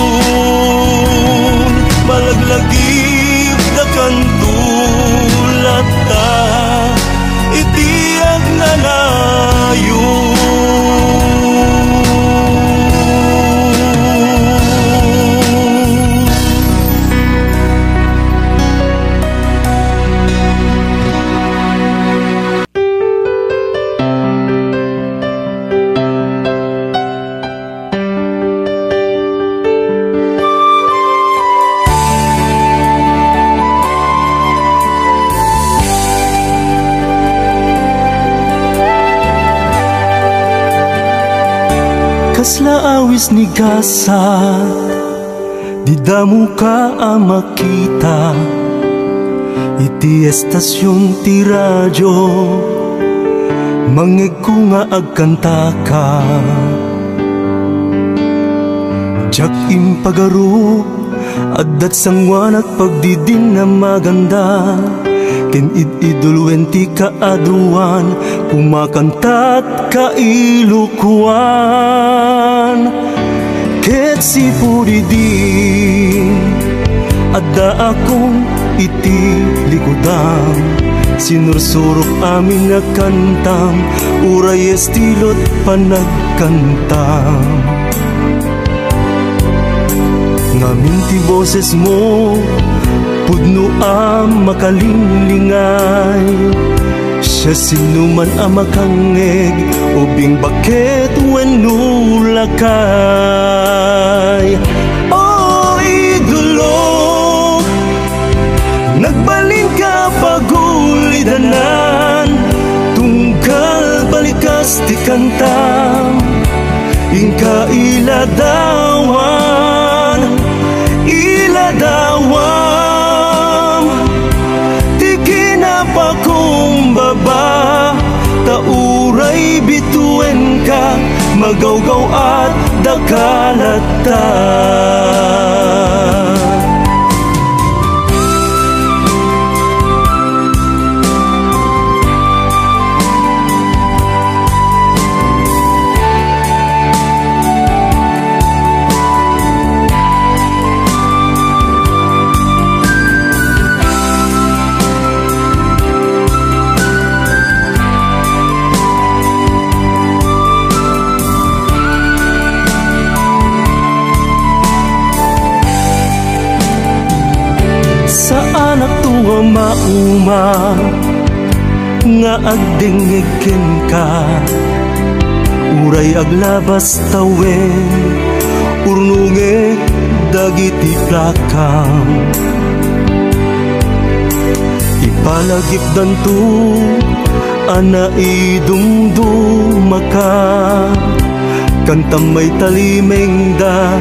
Laawis ni gasat, di damo ka makita. Iti estasyon ti radyo, mangeg ko nga agkanta ka. Jak impagaro, addat sangwan at pagdidin na maganda. Ken idulwen ti kaadruan, kumakantat kailukuan. Ket si Puridin, adda akong iti likudan. Sinursurok amin na kantam, uray estilot panagkantam. Ngamin ti boses mo, pudno ang makalinglinngay. Siya sinuman ang makangeg, ubing bakit wenno lakay. Oh idolo, nagbalin ka pagulidanan, tungkal balikas ti kantam, ingka iladawan, iladawam. Ti kinapakumbaba, tauray bituen ka, magawgaw at dakalata. Mauma nga agdingigin ka, uray aglabas tawen, urnungeg dagiti plakam. Ipalagip danto ana idumduma ka, kantam may talimeng da,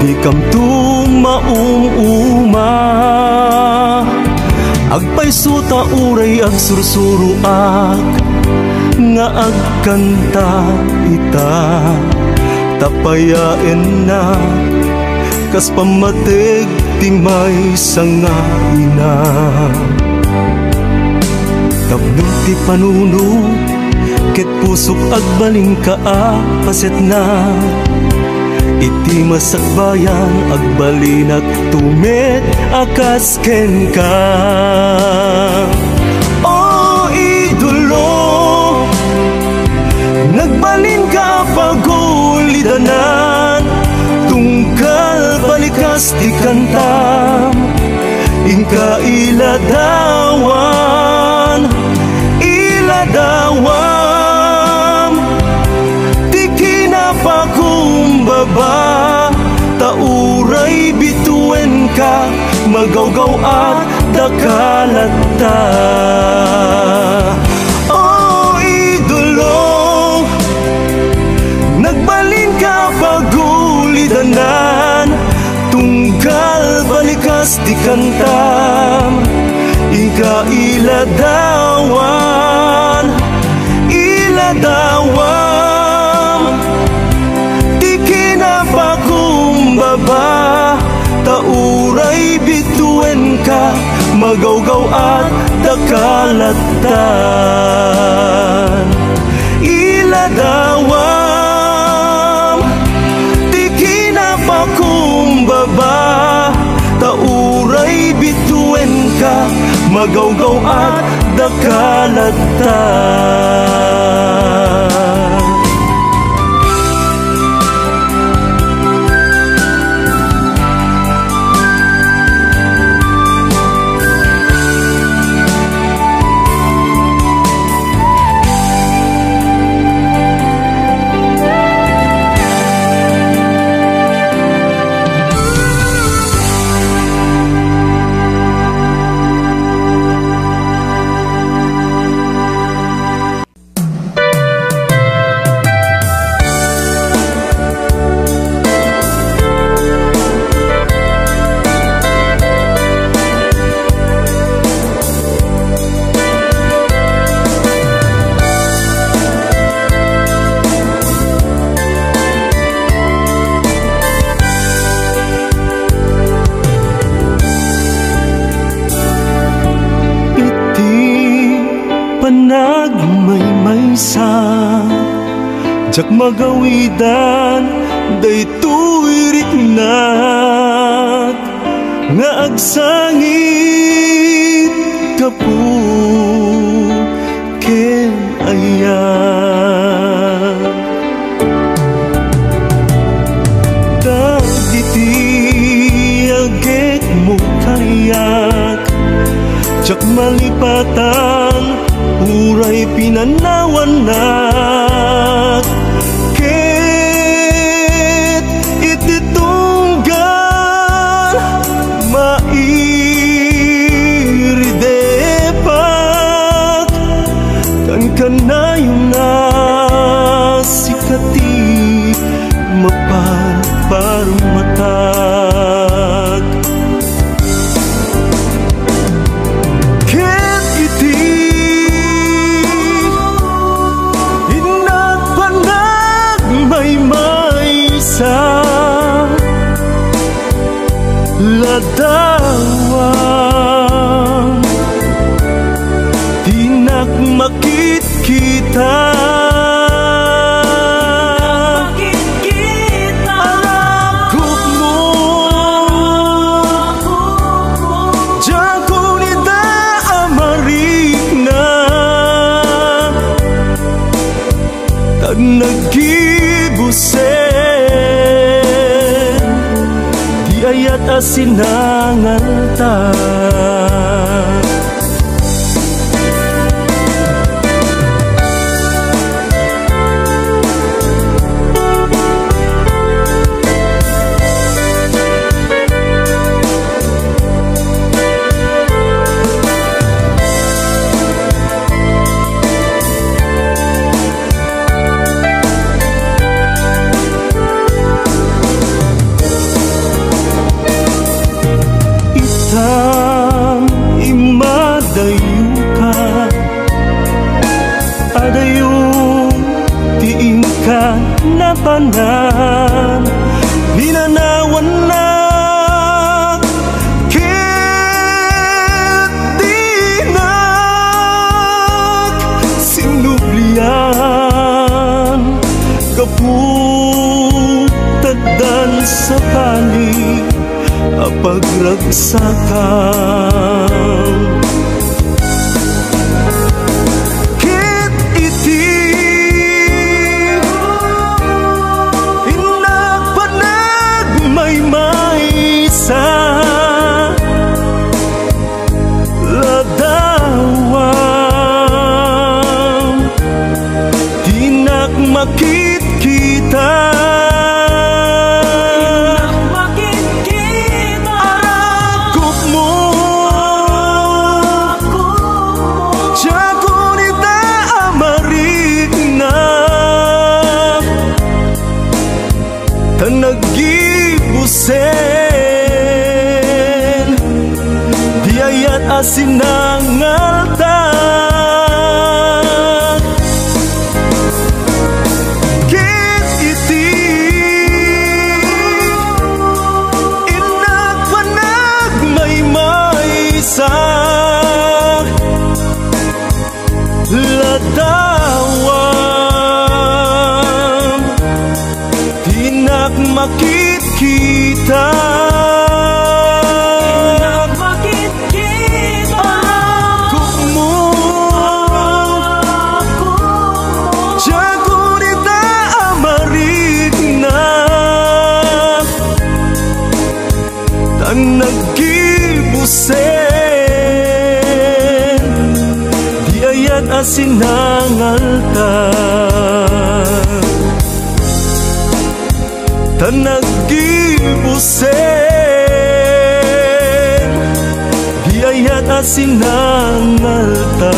di kam tu maumuma. Agpaysuta uray agsursuruak, nga agkanta ita, tapayaen na, kas pamatig ti may sangaina. Tapno ti panuno, ket pusok agbaling ka paset na. Iti masakbayan agbalinak tumet akasken ka. Oh idolo, nagbalin ka pagulidanan, tungkal balikas ti kantam, ingka iladawan, iladawam. Ti kinapakumbaba, tauray bituen ka, magawgaw at dakalata. Oh idolo, nagbalin ka pagulidanan, tungkal balikas ti kantam, ingka iladawan, iladawam. Ti kinapakumbaba, tauray bituen ka, magawgaw at dakalatan. Iladawam, ti kinapakumbaba, tauray bituen ka, magawgaw at dakalatan. jak magawidan daytoy riknat nga agsangit kapu ken ayan dagiti agek mo kariyak jak malipatan uray pinanawan na ket ititunggal mairidepak kan kanayong nasikati mapaparumatag ket iti inagpanag may-maysa ladawang tinak makit kita nagibusen di ayat asinangan ta napanan ninanawan na ket dinak sinublian kaputadan sa bali apagragsakan makit kita arakop mo jagunita amarik na tanagibusen di ayat asinangalta ladawang tinak makit kita arakop mo jagunita amarik na tanagibusen di ayat asinangalta tanagibusen di ayat asinangalta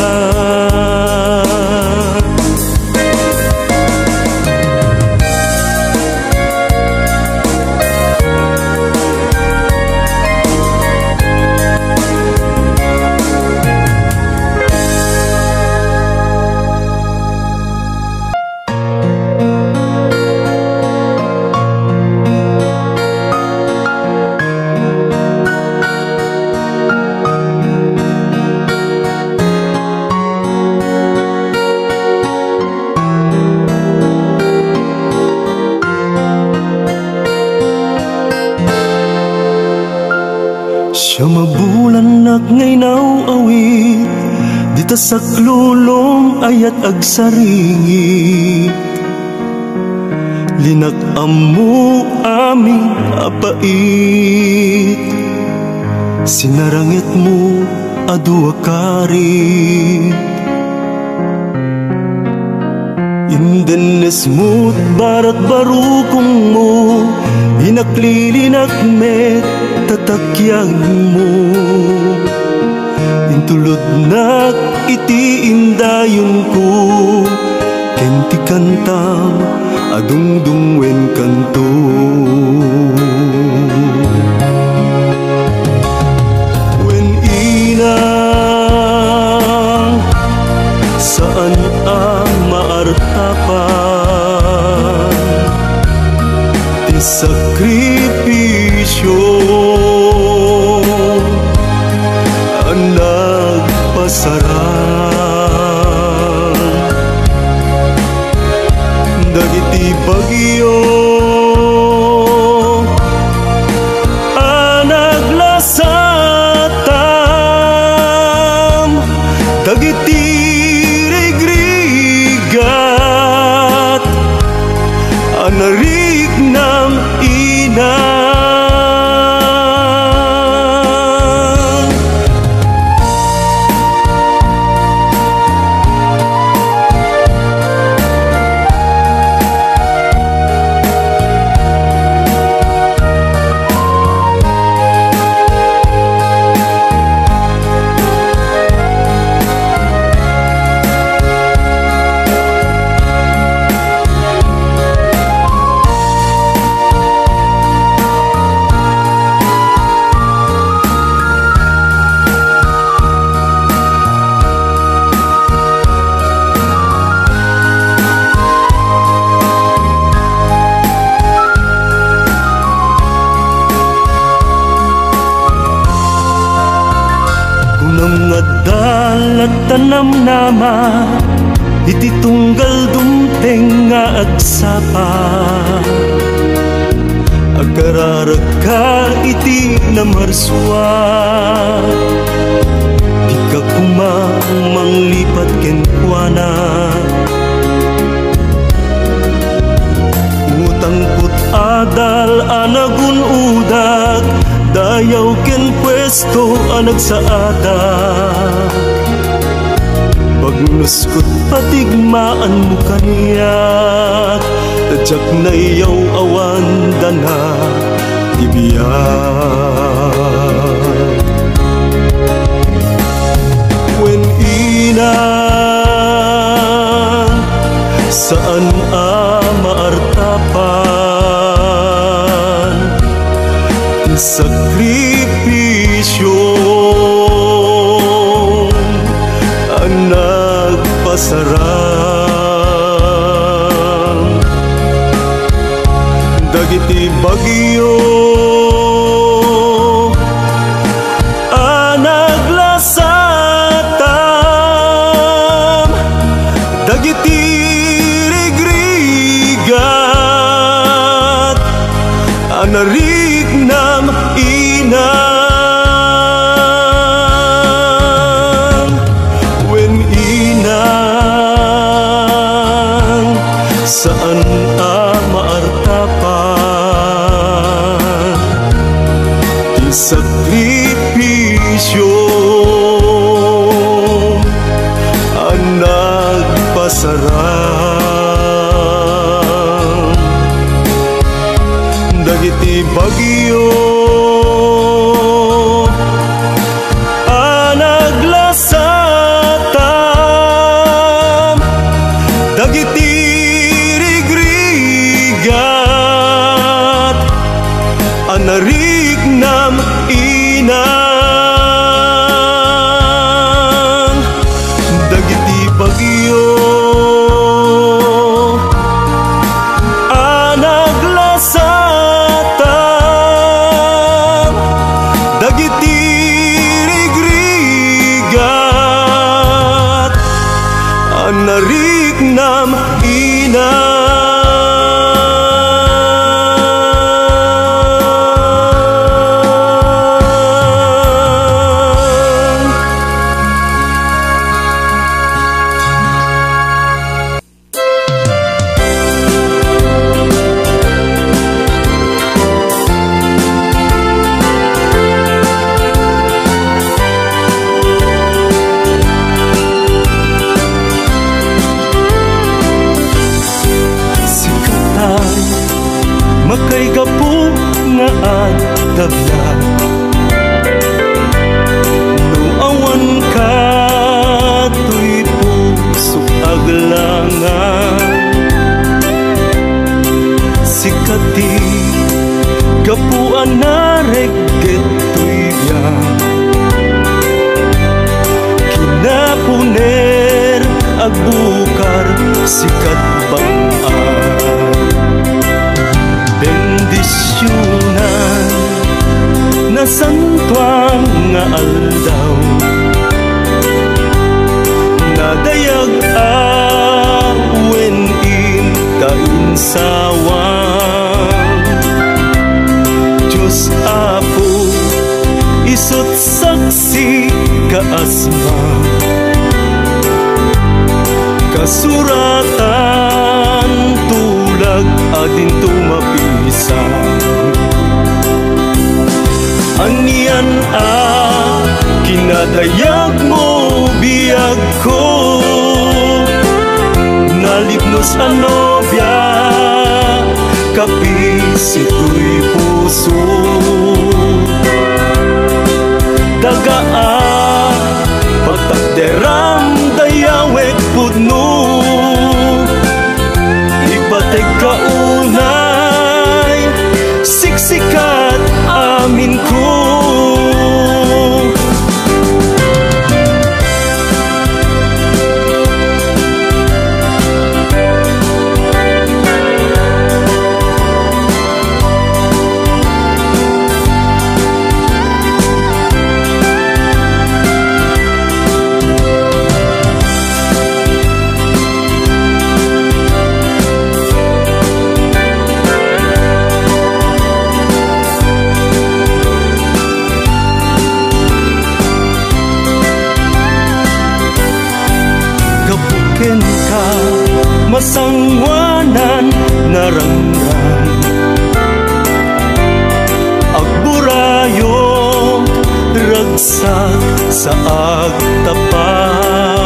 Siya mabulanak ngay naw awit, dita sa klulong ayat agsaringit. Linak amu aming apait, sinarangit mo adua karit. Indenes mo't barat barukong mo, inaklilinak met tatakyan mo. Intulod nak iti indayon ko, kenti kantam adungdungwen kanto. Wen ina saan ang maartapan ti sakripisyo ang nagpasarang dagiti bagyo ang naglasatam dagiti rigrigat ang narik ng ina. Dalat tanam nama iti tunggal dumteng nga agsapa, agararag ka iti namarswa, di ka kumanglipat kenkwana. Utang put adal anagun udak, dayaw ken pwesto anag saada. Pagnuskot patigmaan mo kaniyak, tadyak na iyaw awan dana ibiyag. Wen ina saan maartapan ti sakripisyo ang nagpasarang dagiti bagyo ang naglasatam dagiti rigrigat ang narignam ina. Saan maartapan ti sakripisyo ang nagpasarang dagiti bagyo ang naglasatam dagiti ang narignam inang dagiti bagyo ang naglasatam dagiti rigrigat ang narignam inang. sikat bang-an. Bendisyonan na santuang nga aldaw, nadayag awen in kainsawang. Diyos Apo, isot saksi kaasma, kasuratan tulag atin tumapisan. Anian kinadayag mo biyag ko, nalipnos a nobya kapisito'y puso. Dagaan pagtakderam dayawek pudno, ipatek kaunay siksikat amin ko. Masangwanan narangram, agburayo ragsak sa agtapaw.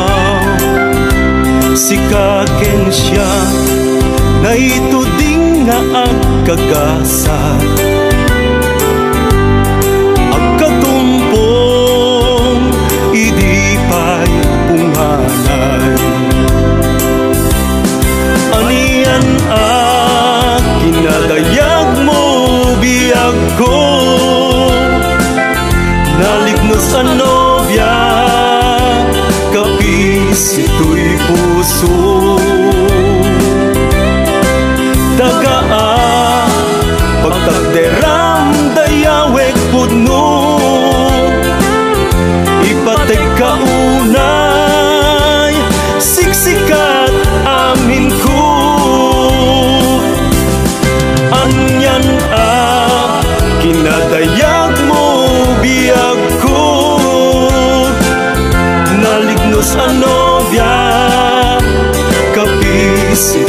Sikaken siya na ituding nga agkagasa, agkatumpong idipay punghanay. Anian kinadayag mo biyag ko, nalignos a nobya kapisito'y puso. Dagaan pagtakderam dayawek pudno, ipatek kaunay siksikat amin ko. Anyan kinadayag mo biyag ko, nalignos a nobya kapisit